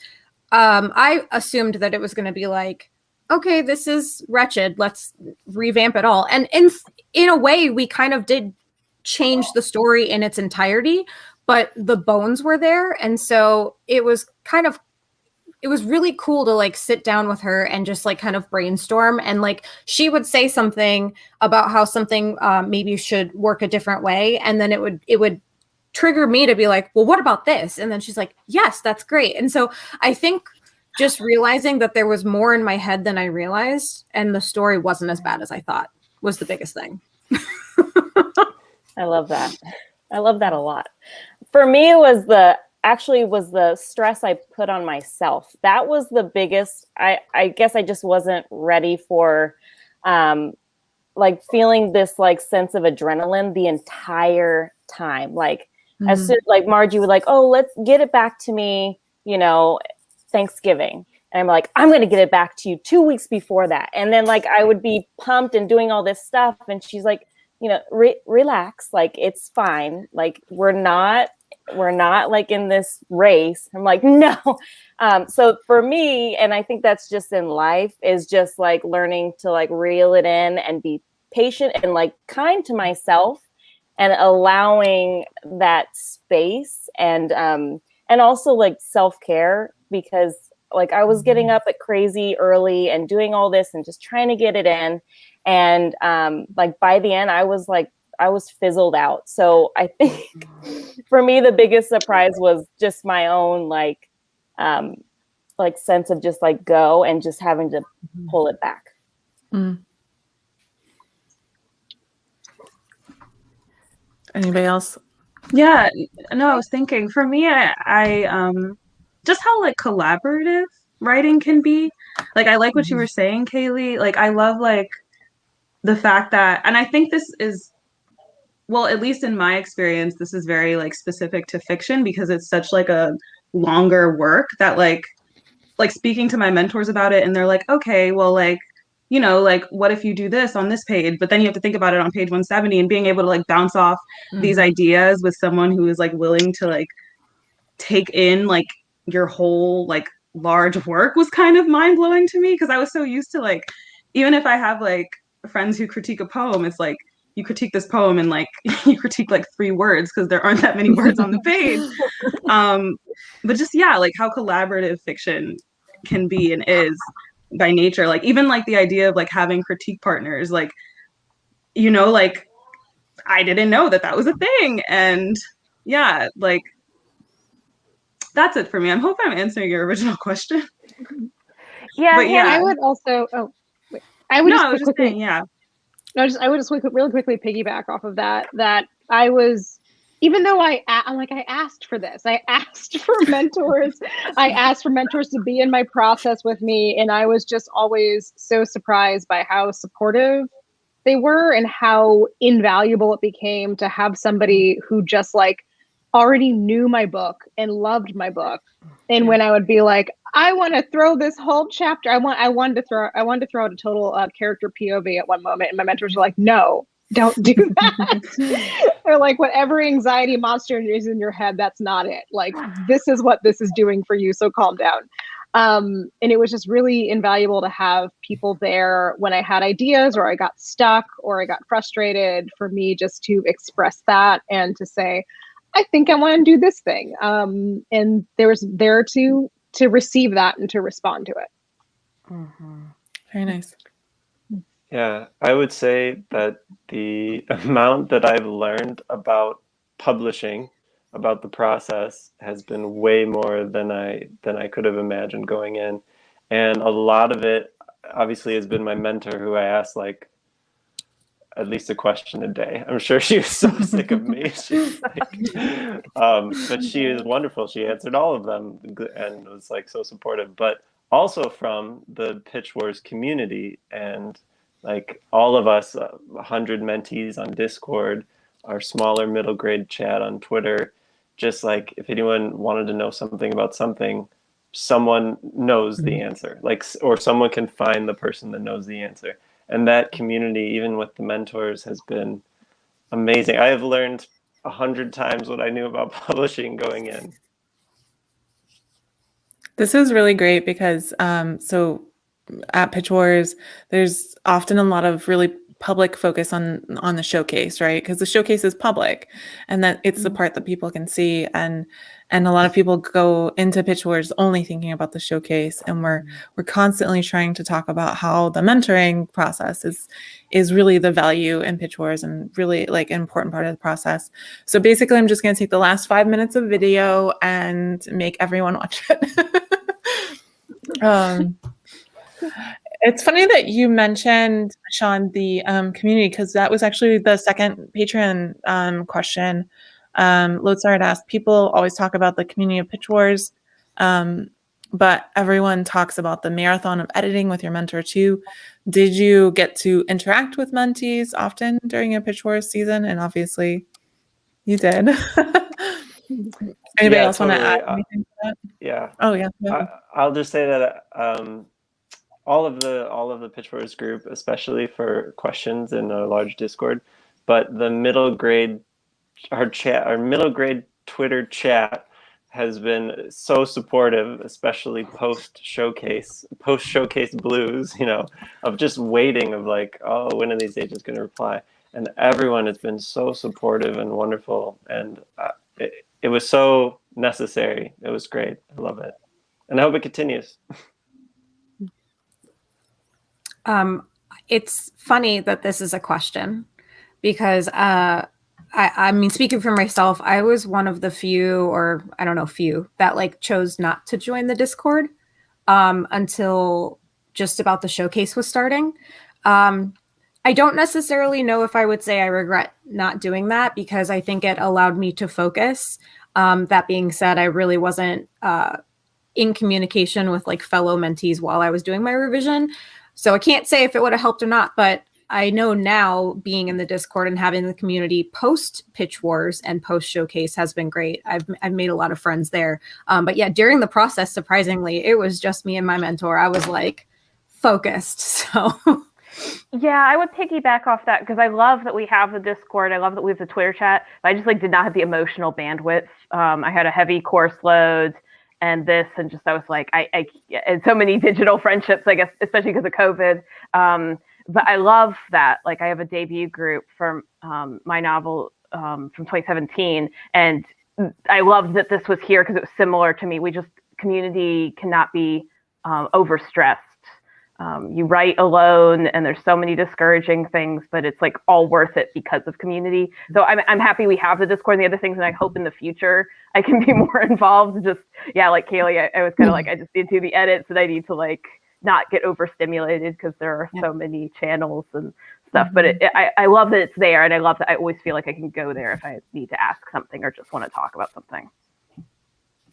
I assumed that it was going to be like, okay, this is wretched, let's revamp it all. And in a way, we kind of did change the story in its entirety, but the bones were there, and so it was really cool to like sit down with her and just like kind of brainstorm. And like she would say something about how something maybe should work a different way, and then it would trigger me to be like, well, what about this? And then she's like, yes, that's great. And so I think just realizing that there was more in my head than I realized, and the story wasn't as bad as I thought, was the biggest thing. I love that. I love that a lot. For me, it was the stress I put on myself. That was the biggest. I guess I just wasn't ready for like feeling this like sense of adrenaline the entire time. Like as soon like Margie would like, oh, let's get it back to me, Thanksgiving. And I'm like, I'm going to get it back to you 2 weeks before that. And then like I would be pumped and doing all this stuff. And she's like, relax, like it's fine. Like we're not like in this race. I'm like, no. So for me, and I think that's just in life, is just like learning to like reel it in and be patient and like kind to myself, and allowing that space, and also like self-care, because like I was getting up at crazy early and doing all this and just trying to get it in. And like by the end, I was fizzled out. So I think for me, the biggest surprise was just my own like sense of just like go and just having to pull it back. Anybody else? Yeah, no, I was thinking for me, I just how like collaborative writing can be. Like I like what you were saying, Kayleigh. Like I love like the fact that, and I think this is, well, at least in my experience, this is very like specific to fiction because it's such like a longer work that like speaking to my mentors about it, and they're like, okay, well, like, like what if you do this on this page, but then you have to think about it on page 170, and being able to like bounce off these ideas with someone who is like willing to like take in like your whole like large work was kind of mind blowing to me, because I was so used to like, even if I have like friends who critique a poem, it's like you critique this poem and like you critique like 3 words because there aren't that many words on the page. But just, yeah, like how collaborative fiction can be and is by nature. Like even like the idea of like having critique partners, like, you know, like I didn't know that that was a thing. And yeah, like that's it for me. I hope I'm answering your original question. Yeah, But yeah, I would also. Oh, wait. I would just quickly. saying, yeah. No, I would just really quickly piggyback off of that. That I was, even though I'm like, I asked for this. I asked for mentors. I asked for mentors to be in my process with me, and I was just always so surprised by how supportive they were and how invaluable it became to have somebody who just like already knew my book and loved my book. And when I would be like, I want to throw this whole chapter, I wanted to throw out a total character POV at one moment, and my mentors were like, no, don't do that. They're like, whatever anxiety monster is in your head, that's not it. Like, this is what this is doing for you, so calm down. And it was just really invaluable to have people there when I had ideas or I got stuck or I got frustrated, for me just to express that and to say, I think I want to do this thing. And there was there to receive that and to respond to it. Mm-hmm. Very nice. Yeah, I would say that the amount that I've learned about publishing, about the process, has been way more than I could have imagined going in. And a lot of it obviously has been my mentor, who I asked like at least a question a day. I'm sure she was so sick of me. She's like, but she is wonderful. She answered all of them and was like so supportive. But also from the Pitch Wars community, and like all of us, 100 mentees on Discord, our smaller middle grade chat on Twitter. Just like if anyone wanted to know something about something, someone knows the answer, like, or someone can find the person that knows the answer. And that community, even with the mentors, has been amazing. I have learned 100 times what I knew about publishing going in. This is really great because so at Pitch Wars, there's often a lot of really public focus on the showcase, right? Because the showcase is public, and that it's the part that people can see, and a lot of people go into Pitch Wars only thinking about the showcase, and we're constantly trying to talk about how the mentoring process is really the value in Pitch Wars and really like an important part of the process. So basically, I'm just going to take the last 5 minutes of video and make everyone watch it. It's funny that you mentioned, Sean, the community, because that was actually the second Patreon question. Lotsar had asked, people always talk about the community of Pitch Wars, but everyone talks about the marathon of editing with your mentor too. Did you get to interact with mentees often during a Pitch Wars season? And obviously you did. Anybody else want to add anything to that? Yeah. Oh yeah. I'll just say that all of the Pitch Wars group, especially for questions in a large Discord, but the middle grade, our middle grade Twitter chat has been so supportive, especially post showcase blues, you know, of just waiting of like, oh, when are these agents going to reply? And everyone has been so supportive and wonderful, and it was so necessary. It was great. I love it, and I hope it continues. It's funny that this is a question because I mean, speaking for myself, I was one of the few, or I don't know, few that like chose not to join the Discord until just about the showcase was starting. I don't necessarily know if I would say I regret not doing that, because I think it allowed me to focus. That being said, I really wasn't in communication with like fellow mentees while I was doing my revision. So I can't say if it would have helped or not, but I know now being in the Discord and having the community post Pitch Wars and post Showcase has been great. I've made a lot of friends there. But yeah, during the process, surprisingly, it was just me and my mentor. I was like focused. So yeah, I would piggyback off that because I love that we have the Discord. I love that we have the Twitter chat. But I just like did not have the emotional bandwidth. I had a heavy course load, and this, and just I was like, I and so many digital friendships, I guess, especially because of COVID. But I love that. Like, I have a debut group from my novel from 2017, and I loved that this was here because it was similar to me. Community cannot be overstressed. You write alone, and there's so many discouraging things, but it's like all worth it because of community. So I'm happy we have the Discord and the other things, and I hope in the future I can be more involved. Just, yeah, like Kayleigh, I was kind of like, I just need to do the edits, and I need to like not get overstimulated because there are so many channels and stuff. But I love that it's there, and I love that I always feel like I can go there if I need to ask something or just want to talk about something.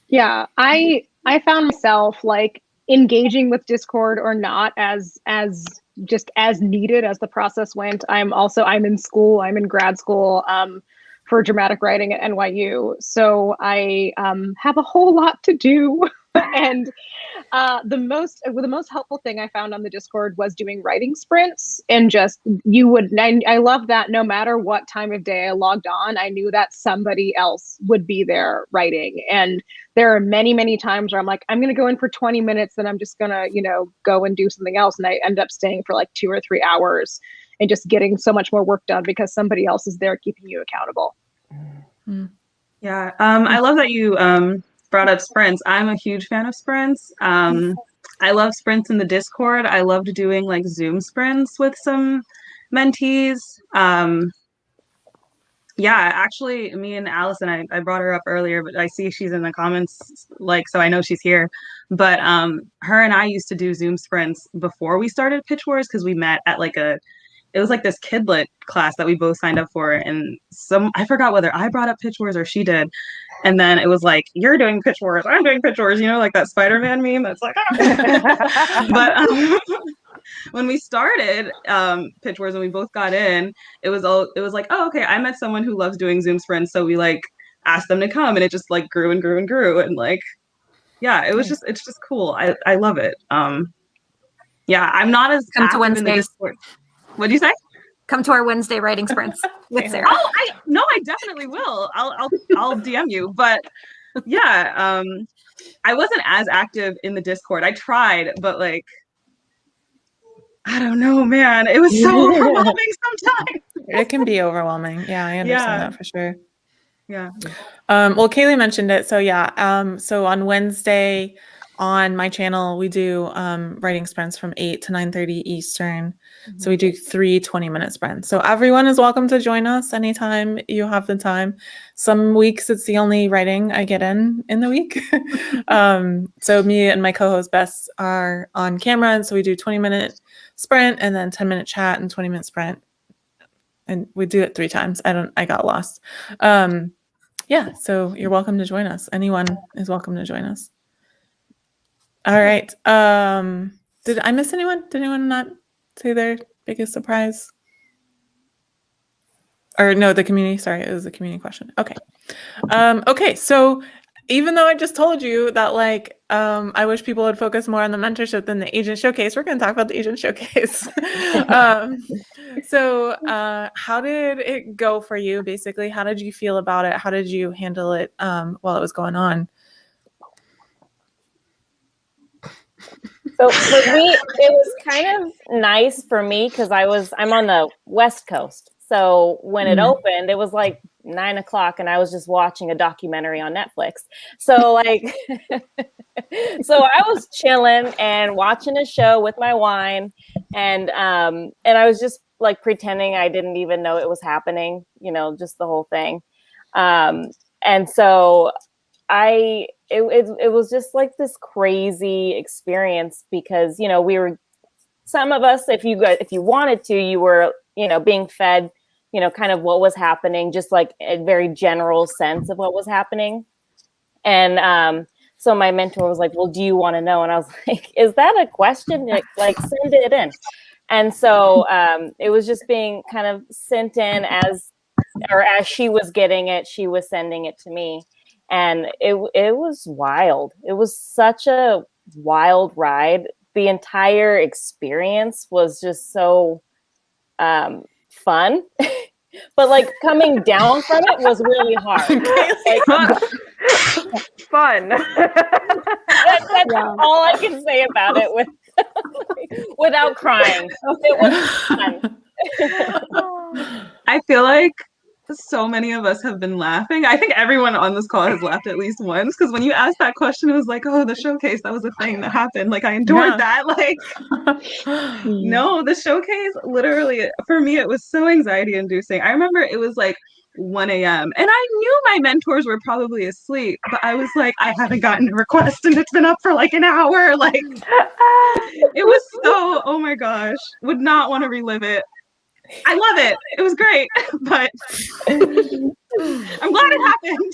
Yeah, I found myself like engaging with Discord or not as just as needed as the process went. I'm in school, I'm in grad school for dramatic writing at NYU. So I have a whole lot to do. And the most helpful thing I found on the Discord was doing writing sprints, and just I love that no matter what time of day I logged on, I knew that somebody else would be there writing. And there are many, many times where I'm like, I'm going to go in for 20 minutes and I'm just going to, go and do something else. And I end up staying for like 2 or 3 hours and just getting so much more work done because somebody else is there keeping you accountable. Yeah. I love that you brought up sprints. I'm a huge fan of sprints. I love sprints in the Discord. I loved doing like Zoom sprints with some mentees. Yeah, actually, me and Allison, I brought her up earlier, but I see she's in the comments, like, so I know she's here. But her and I used to do Zoom sprints before we started Pitch Wars, because we met at like it was like this Kidlit class that we both signed up for. And I forgot whether I brought up Pitch Wars or she did. And then it was like, you're doing Pitch Wars, I'm doing Pitch Wars, like that Spider-Man meme that's like, ah. But when we started Pitch Wars and we both got in, it was like, oh, okay, I met someone who loves doing Zoom sprints. So we like asked them to come, and it just like grew and grew and grew. And like, yeah, it's just cool. I love it. Yeah, I'm not as Come to active in the Wednesdays. Discord. What'd you say? Come to our Wednesday writing sprints with Sarah. Oh, I definitely will. I'll DM you. But yeah, I wasn't as active in the Discord. I tried, but like, I don't know, man. It was so overwhelming sometimes. It can be overwhelming. Yeah, I understand that for sure. Yeah. Well, Kayleigh mentioned it. So yeah. So on Wednesday on my channel, we do writing sprints from 8 to 9:30 Eastern. So we do 3 20-minute sprints. So everyone is welcome to join us anytime you have the time. Some weeks it's the only writing I get in the week. So me and my co-host Bess are on camera, and so we do 20-minute sprint and then 10-minute chat and 20-minute sprint. And we do it 3 times. I got lost. Yeah, so you're welcome to join us. Anyone is welcome to join us. All right. Did I miss anyone? Did anyone not say their biggest surprise? Or no, the community. Sorry, it was a community question. Okay. Okay. So even though I just told you that, like, I wish people would focus more on the mentorship than the agent showcase, we're going to talk about the agent showcase. So how did it go for you? Basically, how did you feel about it? How did you handle it while it was going on? So for me, it was kind of nice for me because I'm on the West Coast. So when it opened, it was like 9 o'clock and I was just watching a documentary on Netflix. So like, so I was chilling and watching a show with my wine, and I was just like pretending I didn't even know it was happening, just the whole thing. And so it was just like this crazy experience because, we were, some of us, if you wanted to, you were, being fed, kind of what was happening, just like a very general sense of what was happening. And so my mentor was like, well, do you want to know? And I was like, is that a question? Like send it in. And so it was just being kind of sent in as she was getting it, she was sending it to me. And it was wild. It was such a wild ride. The entire experience was just so fun. But like coming down from it was really hard. fun. That's all I can say about it without crying. It was fun. I feel like so many of us have been laughing. I think everyone on this call has laughed at least once, because when you asked that question, it was like, oh, the showcase, that was a thing that happened. Like, I endured that. Like, no, the showcase, literally, for me, it was so anxiety inducing. I remember it was like 1 a.m. and I knew my mentors were probably asleep, but I was like, I haven't gotten a request and it's been up for like an hour. Like, it was so, oh my gosh, would not want to relive it. I love it. It was great, but I'm glad it happened,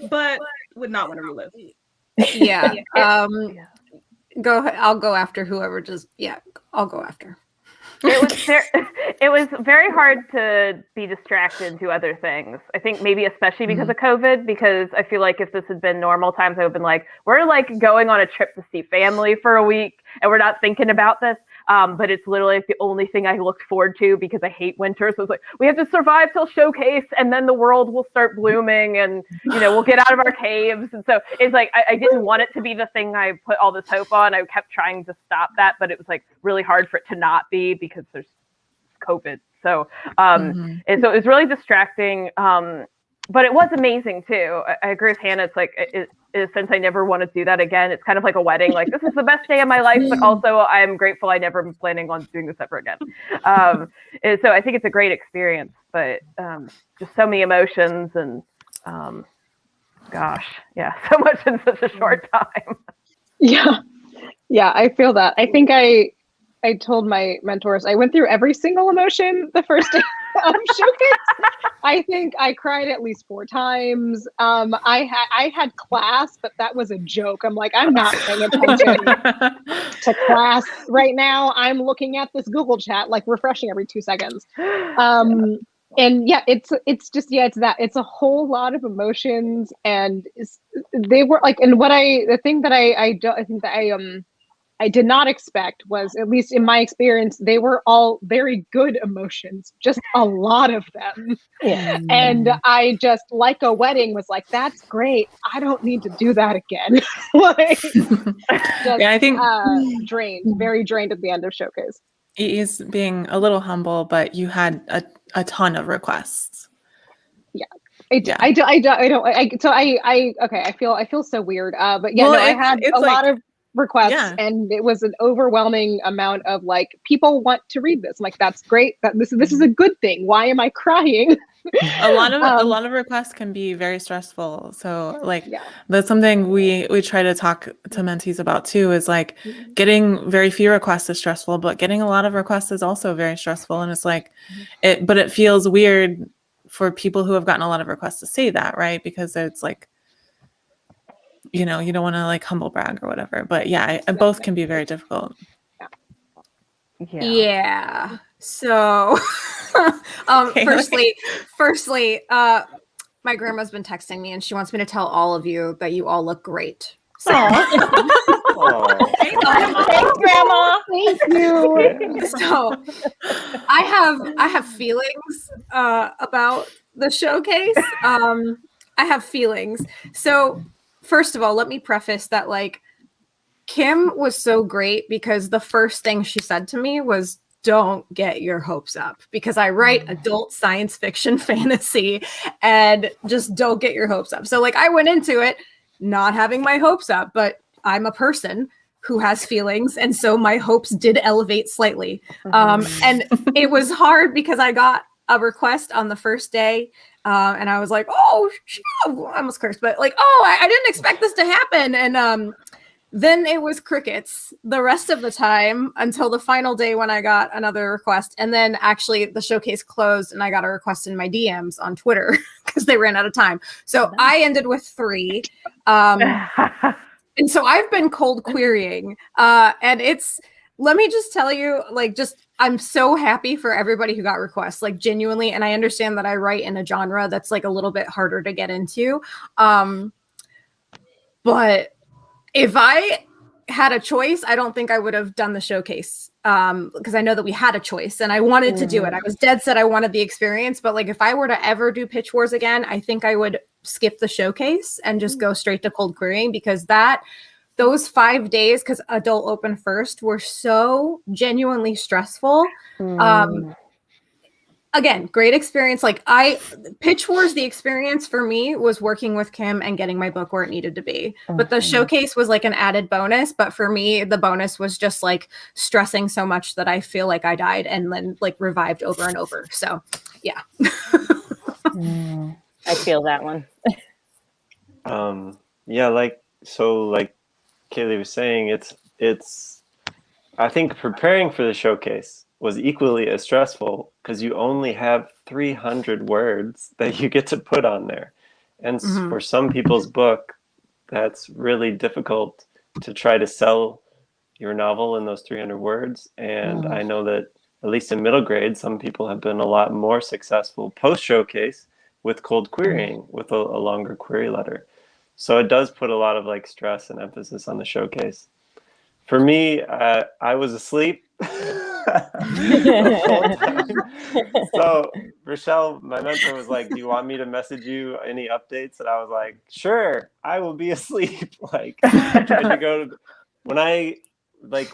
but would not want to relive. Yeah. Go ahead. I'll go after whoever I'll go after. It was very hard to be distracted to other things. I think maybe especially because of COVID, because I feel like if this had been normal times, I would have been like, we're like going on a trip to see family for a week and we're not thinking about this. But it's literally the only thing I looked forward to because I hate winter. So it's like, we have to survive till showcase and then the world will start blooming and, we'll get out of our caves. And so it's like, I didn't want it to be the thing I put all this hope on. I kept trying to stop that, but it was like really hard for it to not be because there's COVID. So, and so it was really distracting. But it was amazing too. I agree with Hannah. It's like, since I never want to do that again, it's kind of like a wedding. Like, this is the best day of my life, but also I'm grateful I never am planning on doing this ever again. And so I think it's a great experience, but just so many emotions and gosh, yeah, so much in such a short time. Yeah, I feel that. I think I told my mentors I went through every single emotion the first day of showcase. I think I cried at least 4 times. I had class, but that was a joke. I'm like, I'm not paying attention to class right now. I'm looking at this Google chat, like refreshing every 2 seconds. And yeah, it's a whole lot of emotions, and they were like, and the thing that I did not expect was, at least in my experience, they were all very good emotions, just a lot of them. Yeah. And I just, like a wedding, was like, that's great. I don't need to do that again. I think very drained at the end of showcase. EE's being a little humble, but you had a ton of requests. Yeah. I feel so weird. But yeah, I had a lot of requests, and it was an overwhelming amount of like, people want to read this. I'm like, that's great. This is a good thing. Why am I crying? a lot of requests can be very stressful. So like, that's something we try to talk to mentees about too, is like, getting very few requests is stressful, but getting a lot of requests is also very stressful. And it's like, but it feels weird for people who have gotten a lot of requests to say that, right? Because it's like, you don't want to like humble brag or whatever, but both can be very difficult. Yeah. So, firstly, my grandma's been texting me and she wants me to tell all of you that you all look great. So, Thanks, Grandma. Thank you. So, I have feelings about the showcase. I have feelings. So, first of all, let me preface that, like, Kim was so great because the first thing she said to me was, don't get your hopes up, because I write adult science fiction fantasy, and just don't get your hopes up. So like, I went into it not having my hopes up, but I'm a person who has feelings. And so my hopes did elevate slightly. And it was hard because I got a request on the first day. And I was like, I almost cursed, but like, I didn't expect this to happen. And then it was crickets the rest of the time until the final day when I got another request. And then actually the showcase closed and I got a request in my DMs on Twitter because they ran out of time. So I ended with 3. And so I've been cold querying. And let me just tell you, like, I'm so happy for everybody who got requests, like, genuinely. And I understand that I write in a genre that's like a little bit harder to get into. But if I had a choice, I don't think I would have done the showcase, because I know that we had a choice and I wanted to do it. I was dead set I wanted the experience, but like if I were to ever do Pitch Wars again, I think I would skip the showcase and just go straight to cold querying, because those 5 days, because adult open first, were so genuinely stressful. Again, great experience. Like Pitch Wars, the experience for me was working with Kim and getting my book where it needed to be. But the showcase was like an added bonus. But for me, the bonus was just like stressing so much that I feel like I died and then like revived over and over. So yeah. I feel that one. Yeah, like Kayleigh was saying, it's I think preparing for the showcase was equally as stressful, because you only have 300 words that you get to put on there. And for some people's book, that's really difficult to try to sell your novel in those 300 words. And I know that at least in middle grade, some people have been a lot more successful post-showcase with cold querying, with a longer query letter. So it does put a lot of like stress and emphasis on the showcase. For me, I was asleep the whole time. So Rochelle, my mentor, was like, "Do you want me to message you any updates?" And I was like, "Sure, I will be asleep." Like, I tried to go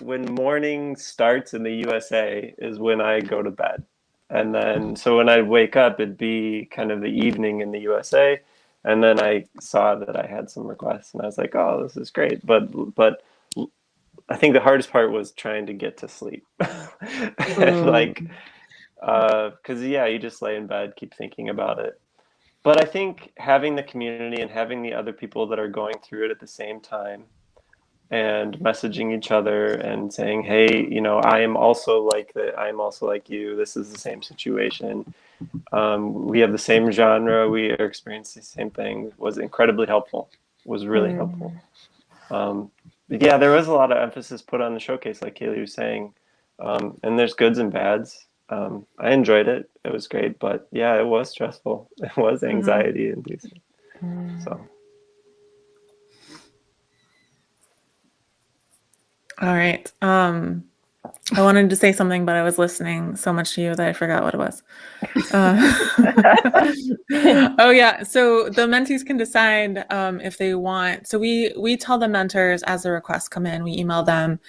when morning starts in the USA is when I go to bed, and then so when I wake up, it'd be kind of the evening in the USA, and then I saw that I had some requests, and I was like, "Oh, this is great," but I think the hardest part was trying to get to sleep. And like, because you just lay in bed, keep thinking about it. But I think having the community and having the other people that are going through it at the same time and messaging each other and saying, "Hey, I am also like that. I am also like you. This is the same situation. We have the same genre. We are experiencing the same thing," was incredibly helpful. Was really helpful. Yeah, there was a lot of emphasis put on the showcase, like Kayleigh was saying, and there's goods and bads. I enjoyed it; it was great, but yeah, it was stressful. It was anxiety inducing. So, all right. I wanted to say something, but I was listening so much to you that I forgot what it was. Oh yeah. So the mentees can decide if they want. So we tell the mentors as the requests come in. We email them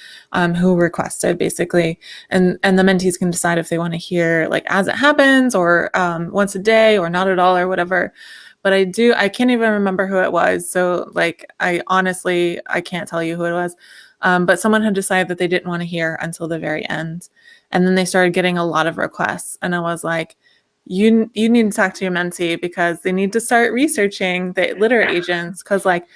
who requested basically, and the mentees can decide if they want to hear like as it happens or once a day or not at all or whatever. But I can't even remember who it was. So like I can't tell you who it was. But someone had decided that they didn't want to hear until the very end. And then they started getting a lot of requests. And I was like, you need to talk to your mentee, because they need to start researching the literate agents. Because like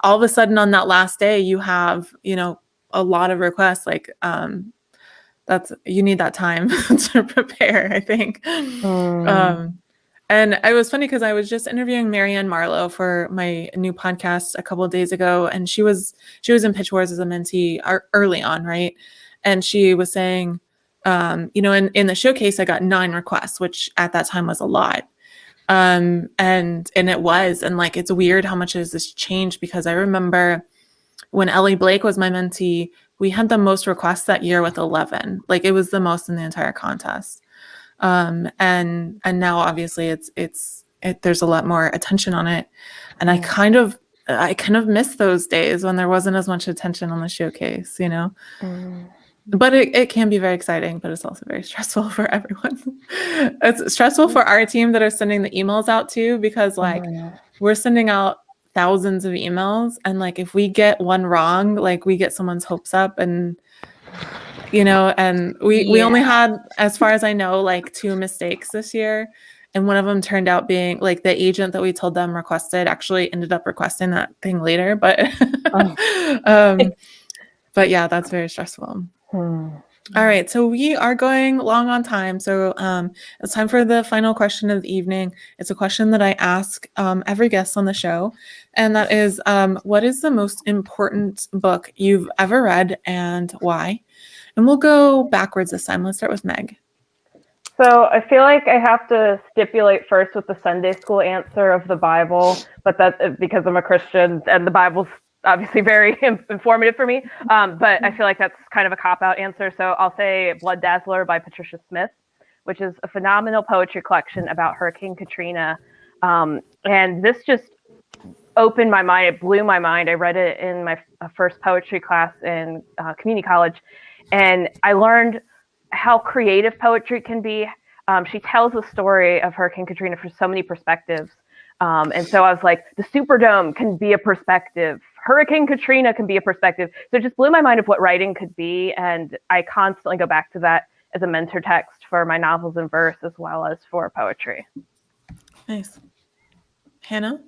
all of a sudden on that last day, you have, a lot of requests. Like you need that time to prepare, I think. And it was funny because I was just interviewing Marianne Marlowe for my new podcast a couple of days ago, and she was in Pitch Wars as a mentee early on, right? And she was saying, in the showcase I got 9 requests, which at that time was a lot, and it was, and like it's weird how much has this changed, because I remember when Ellie Blake was my mentee, we had the most requests that year with 11. Like it was the most in the entire contest. And now obviously there's a lot more attention on it. And I kind of miss those days when there wasn't as much attention on the showcase, but it can be very exciting, but it's also very stressful for everyone. It's stressful for our team that are sending the emails out too, because like we're sending out thousands of emails, and like if we get one wrong, like we get someone's hopes up, and and we only had, as far as I know, like 2 mistakes this year. And one of them turned out being like the agent that we told them requested actually ended up requesting that thing later. But, but yeah, that's very stressful. All right. So we are going long on time. So it's time for the final question of the evening. It's a question that I ask every guest on the show. And that is, what is the most important book you've ever read and why? And we'll go backwards this time. Let's start with Meg. So I feel like I have to stipulate first with the Sunday school answer of the Bible, but that's because I'm a Christian and the Bible's obviously very informative for me. But I feel like that's kind of a cop-out answer. So I'll say Blood Dazzler by Patricia Smith, which is a phenomenal poetry collection about Hurricane Katrina. And this just opened my mind. It blew my mind. I read it in my first poetry class in community college, and I learned how creative poetry can be. She tells the story of Hurricane Katrina from so many perspectives. And so I was like, the Superdome can be a perspective. Hurricane Katrina can be a perspective. So it just blew my mind of what writing could be. And I constantly go back to that as a mentor text for my novels and verse, as well as for poetry. Nice. Hannah?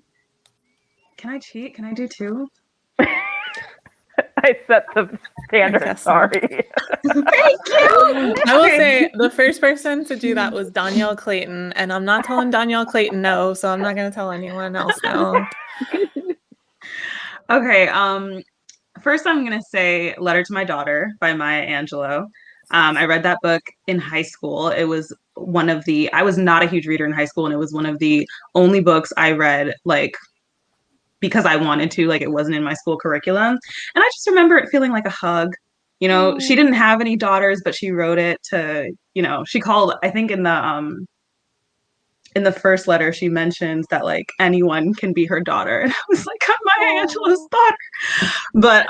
Can I cheat? Can I do 2? I set the standard. Sorry. Thank you. I will say the first person to do that was Danielle Clayton, and I'm not telling Danielle Clayton no, so I'm not going to tell anyone else no. Okay. First, I'm going to say Letter to My Daughter by Maya Angelou. I read that book in high school. It was I was not a huge reader in high school, and it was one of the only books I read, like, because I wanted to, like, it wasn't in my school curriculum. And I just remember it feeling like a hug. You know, she didn't have any daughters, but she wrote it to, you know, she called, I think in the first letter, she mentions that, like, anyone can be her daughter. And I was like, I'm Maya Angelou's daughter. But,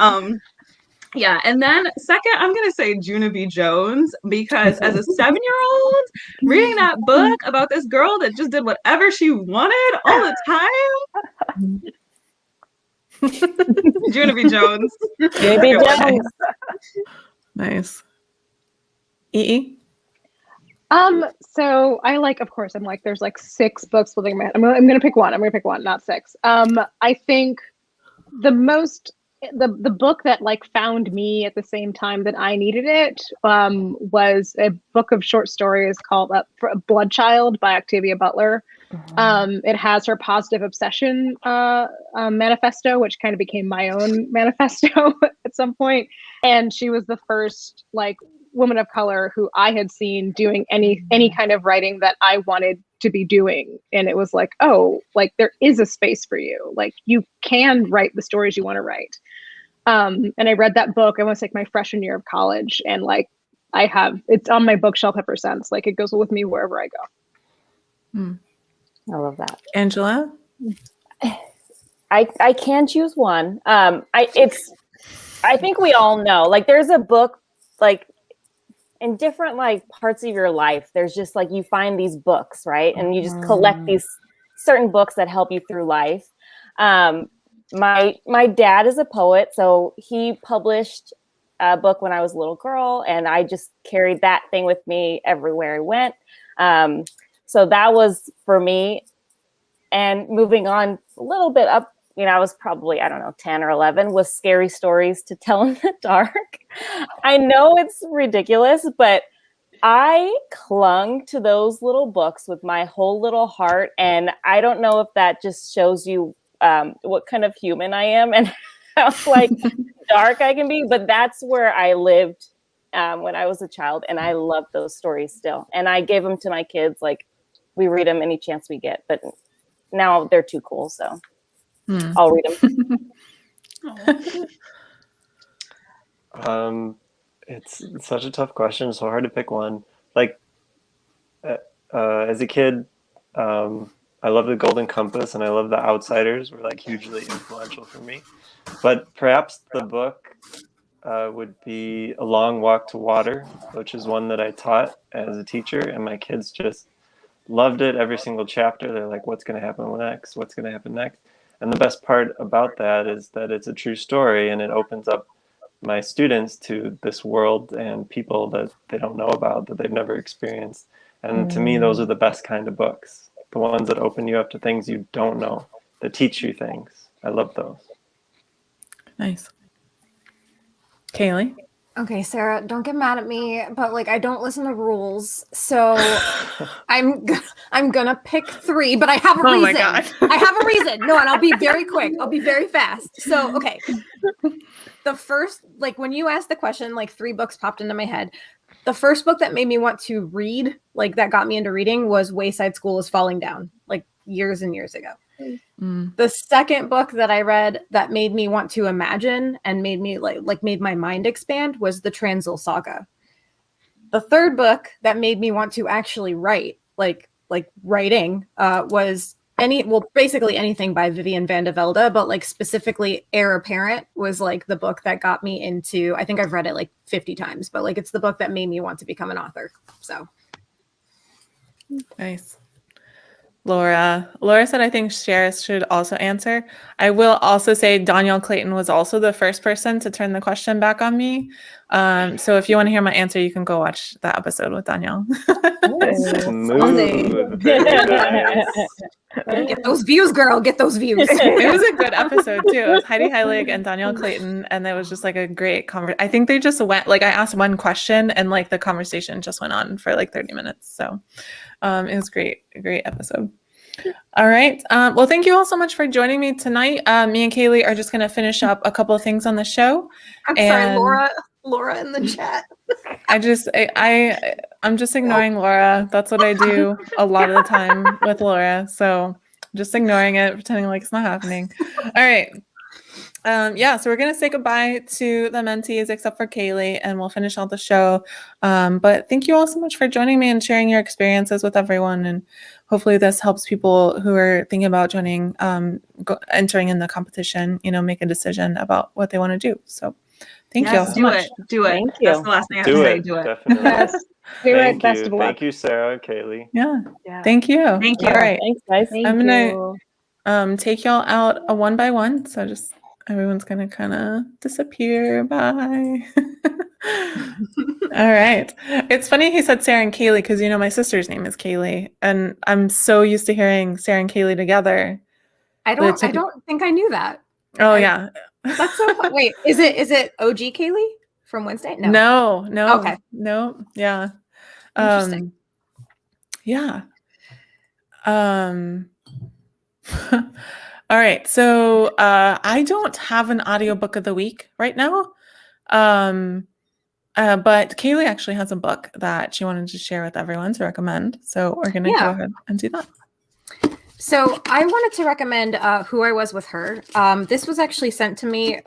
yeah. And then second, I'm going to say Junie B. Jones, because as a 7-year-old reading that book about this girl that just did whatever she wanted all the time. Junie B. Jones. Junie B. Jones. Nice. E.E.? So I of course, I'm like, there's like 6 books floating in my head. I'm gonna pick one. I'm gonna pick one, not 6. I think the book that like found me at the same time that I needed it was a book of short stories called Blood Child by Octavia Butler. It has her positive obsession manifesto, which kind of became my own manifesto at some point. And she was the first like woman of color who I had seen doing any kind of writing that I wanted to be doing. And it was like, oh, like there is a space for you. Like you can write the stories you want to write. And I read that book, I was like my freshman year of college. And like it's on my bookshelf ever since. Like it goes with me wherever I go. I love that. Angela? I can choose one. I think we all know, like there's a book, like in different like parts of your life, there's just like, you find these books, right? And you just collect these certain books that help you through life. My dad is a poet, so he published a book when I was a little girl, and I just carried that thing with me everywhere I went. So that was for me. And moving on a little bit up, you know, I was probably, 10 or 11, was Scary Stories to Tell in the Dark. I know it's ridiculous, but I clung to those little books with my whole little heart. And I don't know if that just shows you what kind of human I am and how like dark I can be, but that's where I lived when I was a child. And I love those stories still. And I gave them to my kids. Like we read them any chance we get, but now they're too cool. So I'll read them. It's such a tough question. It's so hard to pick one. Like as a kid, I love The Golden Compass and I love The Outsiders were like hugely influential for me. But perhaps the book would be A Long Walk to Water, which is one that I taught as a teacher, and my kids just loved it. Every single chapter, they're like, what's going to happen next? What's going to happen next? And the best part about that is that it's a true story, and it opens up my students to this world and people that they don't know about, that they've never experienced. And to me, those are the best kind of books. The ones that open you up to things you don't know, that teach you things. I love those. Nice. Kayleigh? Okay, Sarah, don't get mad at me, but like I don't listen to rules, so I'm gonna pick 3, but I have a reason. My God. I have a reason. No, and I'll be very quick. I'll be very fast. So, okay. The first, like when you asked the question, like 3 books popped into my head. The first book that made me want to read, like that got me into reading, was Wayside School is Falling Down, like years and years ago. The second book that I read that made me want to imagine and made me made my mind expand was the Transil Saga. The third book that made me want to actually write, like writing, was basically anything by Vivian van de Velde, but like specifically Heir Apparent was like the book that got me into, I think I've read it like 50 times, but like it's the book that made me want to become an author. So Nice. Laura said, I think Sharis should also answer. I will also say Danielle Clayton was also the first person to turn the question back on me. So if you want to hear my answer, you can go watch that episode with Danielle. Smooth. Very nice. get those views, girl. Get those views. It was a good episode too. It was Heidi Heilig and Danielle Clayton, and it was just like a great conversation. I think they just went, like, I asked one question and like the conversation just went on for like 30 minutes. So it was great, a great episode. All right. Well, thank you all so much for joining me tonight. Me and Kayleigh are just going to finish up a couple of things on the show. I'm sorry, Laura in the chat. I'm just ignoring Laura. That's what I do a lot of the time with Laura. So just ignoring it, pretending like it's not happening. All right. So we're going to say goodbye to the mentees except for Kayleigh, and we'll finish out the show. But thank you all so much for joining me and sharing your experiences with everyone. And hopefully this helps people who are thinking about joining, entering in the competition, make a decision about what they want to do. So thank you all so much. Do it. Thank you. That's the last thing I have to say. Do it. Definitely. Yes. Do it. Thank Best you. of luck. Thank you, Sarah and Kayleigh. Yeah. Yeah. Thank you. Thank you. All right. Thanks, guys. I'm going to take y'all out a one by one. So just everyone's going to kind of disappear. Bye. All right. It's funny he said Sarah and Kayleigh because, my sister's name is Kayleigh. And I'm so used to hearing Sarah and Kayleigh together. I don't think I knew that. Oh, yeah. That's so fun. Wait, is it OG Kayleigh from Wednesday? No. Okay. No. Yeah. Interesting. Yeah. All right. So I don't have an audiobook of the week right now. But Kayleigh actually has a book that she wanted to share with everyone to recommend. So we're going to go ahead and do that. So I wanted to recommend Who I Was with Her. This was actually sent to me,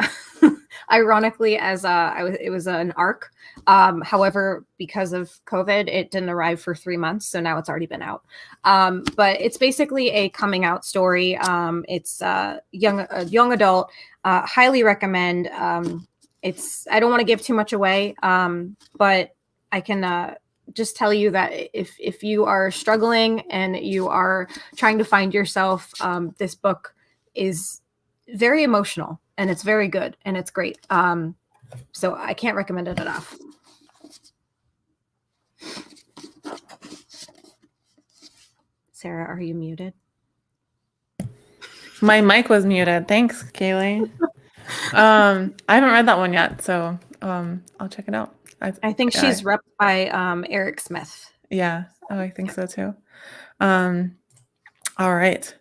ironically, as it was an ARC. However, because of COVID, it didn't arrive for 3 months, so now it's already been out. But it's basically a coming out story. It's a young adult. Highly recommend. I don't want to give too much away, but I can just tell you that if you are struggling and you are trying to find yourself, this book is very emotional and it's very good and it's great. So I can't recommend it enough. Sarah, are you muted? My mic was muted. Thanks, Kayleigh. I haven't read that one yet, so I'll check it out. I think she's repped by Eric Smith. Yeah. Oh, I think so too. All right.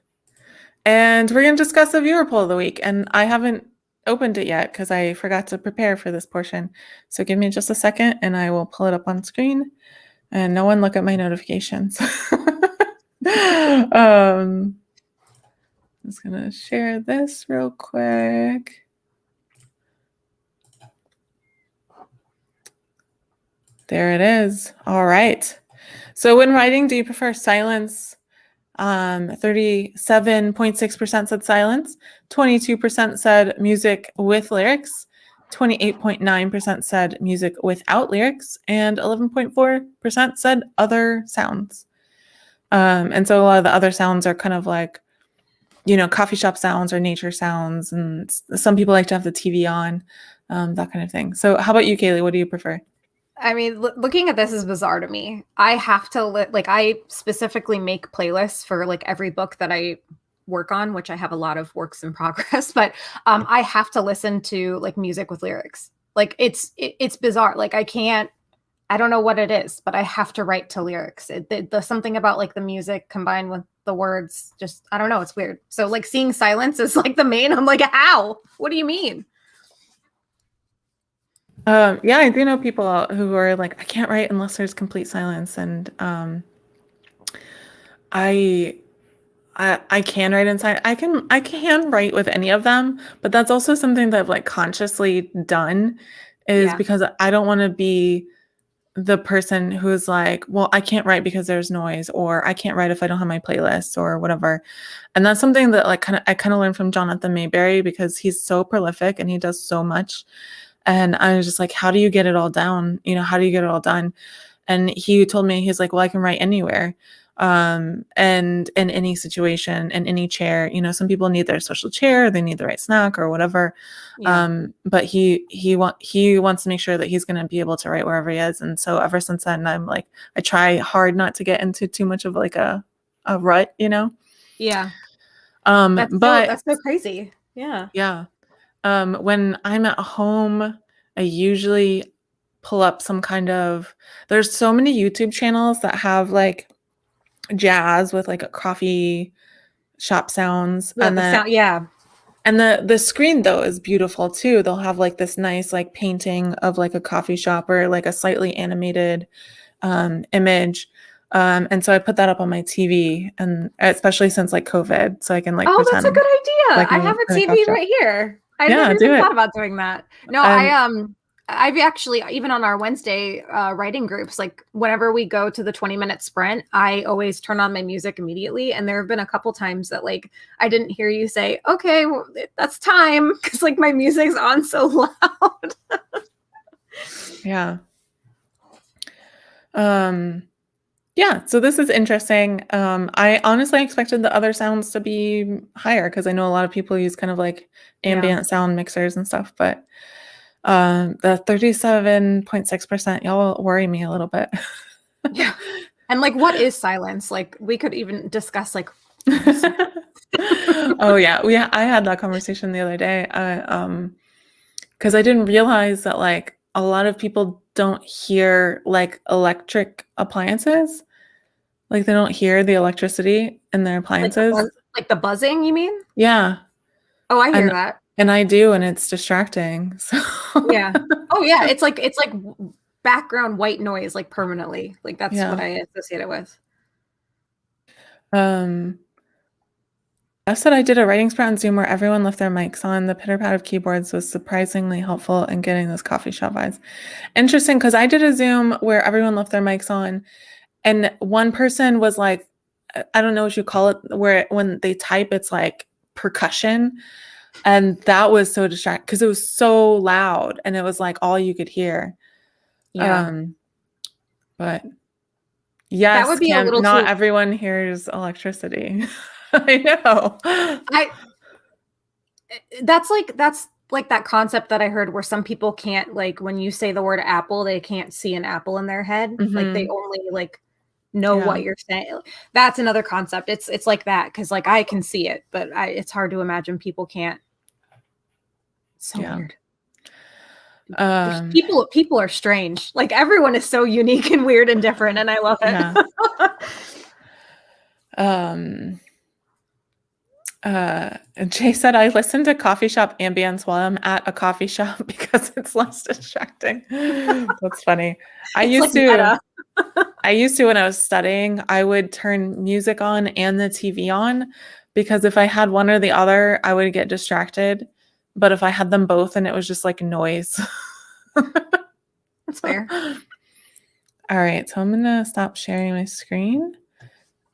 And we're going to discuss the viewer poll of the week. And I haven't opened it yet because I forgot to prepare for this portion. So give me just a second and I will pull it up on screen. And no one look at my notifications. I'm just going to share this real quick. There it is. All right. So when writing, do you prefer silence? 37.6% said silence. 22% said music with lyrics. 28.9% said music without lyrics. And 11.4% said other sounds. And so a lot of the other sounds are kind of like, coffee shop sounds or nature sounds. And some people like to have the TV on, that kind of thing. So how about you, Kayleigh? What do you prefer? I mean, looking at this is bizarre to me. I have to I specifically make playlists for every book that I work on, which I have a lot of works in progress, but I have to listen to music with lyrics. It's bizarre. I don't know what it is, but I have to write to lyrics. There's something about the music combined with the words. Just, I don't know. It's weird. So seeing silence is the main. I'm like, how? What do you mean? Yeah, I do know people who are I can't write unless there's complete silence. And I I can write inside. I can write with any of them, but that's also something that I've like consciously done is because I don't want to be the person who's like, well, I can't write because there's noise, or I can't write if I don't have my playlists or whatever. And that's something that like I kind of learned from Jonathan Mayberry because he's so prolific and he does so much. And I was just like, how do you get it all down? You know, how do you get it all done? And he told me, he's like, well, I can write anywhere. And in any situation, in any chair, you know, some people need their special chair, they need the right snack or whatever. But he wants to make sure that he's going to be able to write wherever he is. And so ever since then, I'm like, I try hard not to get into too much of like a rut, you know? Yeah. But that's so crazy. Yeah. Yeah. When I'm at home, I usually pull up some kind of, there's so many YouTube channels that have like jazz with like a coffee shop sounds. And the screen though is beautiful too. They'll have like this nice like painting of like a coffee shop or like a slightly animated image. And so I put that up on my TV, and especially since like COVID, so I can like that's a good idea. like I have a TV right here. I never even thought about doing that. No, I've actually, even on our Wednesday writing groups, like whenever we go to the 20-minute sprint, I always turn on my music immediately. And there have been a couple times that like I didn't hear you say, okay, well, that's time, because like my music's on so loud. Yeah. Yeah, so this is interesting. I honestly expected the other sounds to be higher because I know a lot of people use kind of like ambient sound mixers and stuff, but the 37.6%, y'all worry me a little bit. Yeah. And like, what is silence? Like, we could even discuss like. Oh yeah, I had that conversation the other day. Because I didn't realize that like a lot of people don't hear like electric appliances. Like they don't hear the electricity in their appliances. Like the buzzing, you mean? Yeah. Oh, I hear that. And I do, and it's distracting. So yeah. Oh yeah, it's like background white noise, like permanently. Like that's what I associate it with. I said I did a writing sprint on Zoom where everyone left their mics on. The pitter patter of keyboards was surprisingly helpful in getting those coffee shop vibes. Interesting, because I did a Zoom where everyone left their mics on, and one person was like, I don't know what you call it, where when they type, it's like percussion. And that was so distracting because it was so loud and it was like all you could hear. Yeah. But yes, that would be a little not everyone hears electricity. I know. That's like that concept that I heard where some people can't, like when you say the word apple, they can't see an apple in their head. Mm-hmm. Like they only like know what you're saying. That's another concept. It's like that because like I can see it, but it's hard to imagine people can't. So weird. People are strange. Like everyone is so unique and weird and different, and I love it. Jay said, I listen to coffee shop ambience while I'm at a coffee shop because it's less distracting. That's funny. I used to when I was studying, I would turn music on and the TV on because if I had one or the other, I would get distracted. But if I had them both and it was just like noise. That's fair. All right. So I'm going to stop sharing my screen.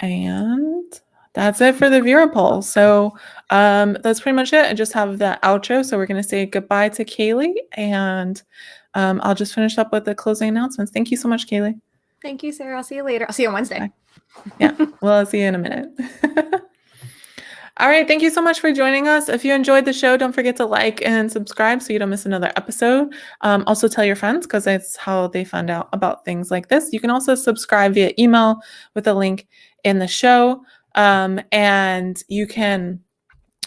And that's it for the viewer poll. So that's pretty much it. I just have the outro. So we're going to say goodbye to Kayleigh. And I'll just finish up with the closing announcements. Thank you so much, Kayleigh. Thank you, Sarah. I'll see you later. I'll see you on Wednesday. Bye. Yeah. Well, I'll see you in a minute. All right. Thank you so much for joining us. If you enjoyed the show, don't forget to like and subscribe so you don't miss another episode. Also tell your friends because that's how they find out about things like this. You can also subscribe via email with a link in the show. And you can,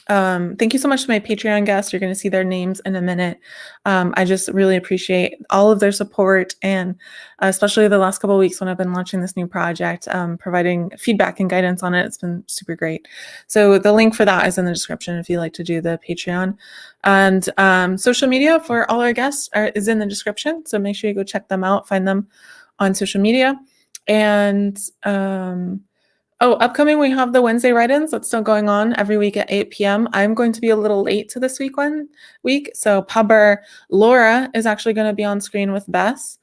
thank you so much to my Patreon guests. You're going to see their names in a minute. I just really appreciate all of their support and especially the last couple of weeks when I've been launching this new project, providing feedback and guidance on it. It's been super great. So the link for that is in the description if you like to do the Patreon. And social media for all our guests is in the description. So make sure you go check them out, find them on social media. And Oh, upcoming, we have the Wednesday write-ins. That's still going on every week at 8 p.m. I'm going to be a little late to this week. So pubber Laura is actually going to be on screen with Bess.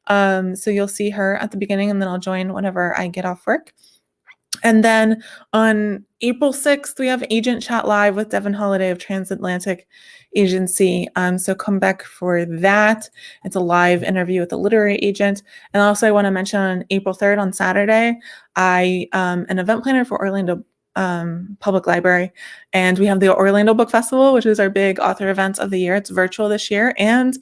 So you'll see her at the beginning, and then I'll join whenever I get off work. And then on April 6th, we have Agent Chat Live with Devin Holiday of Transatlantic Agency. So come back for that. It's a live interview with a literary agent. And also I want to mention on April 3rd on Saturday, I am an event planner for Orlando Public Library, and we have the Orlando Book Festival, which is our big author event of the year. It's virtual this year, and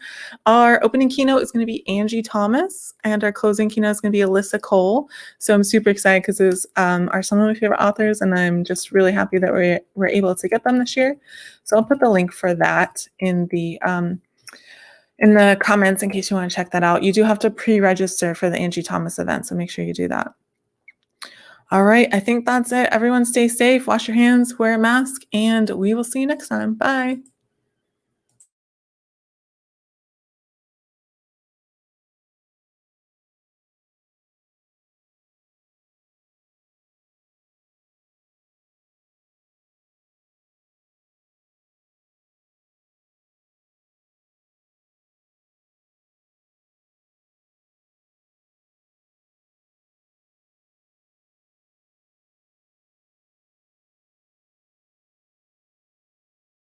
our opening keynote is going to be Angie Thomas, and our closing keynote is going to be Alyssa Cole. So I'm super excited because those are some of my favorite authors, and I'm just really happy that we're able to get them this year. So I'll put the link for that in the comments in case you want to check that out. You do have to pre-register for the Angie Thomas event, so make sure you do that. All right, I think that's it. Everyone stay safe, wash your hands, wear a mask, and we will see you next time. Bye.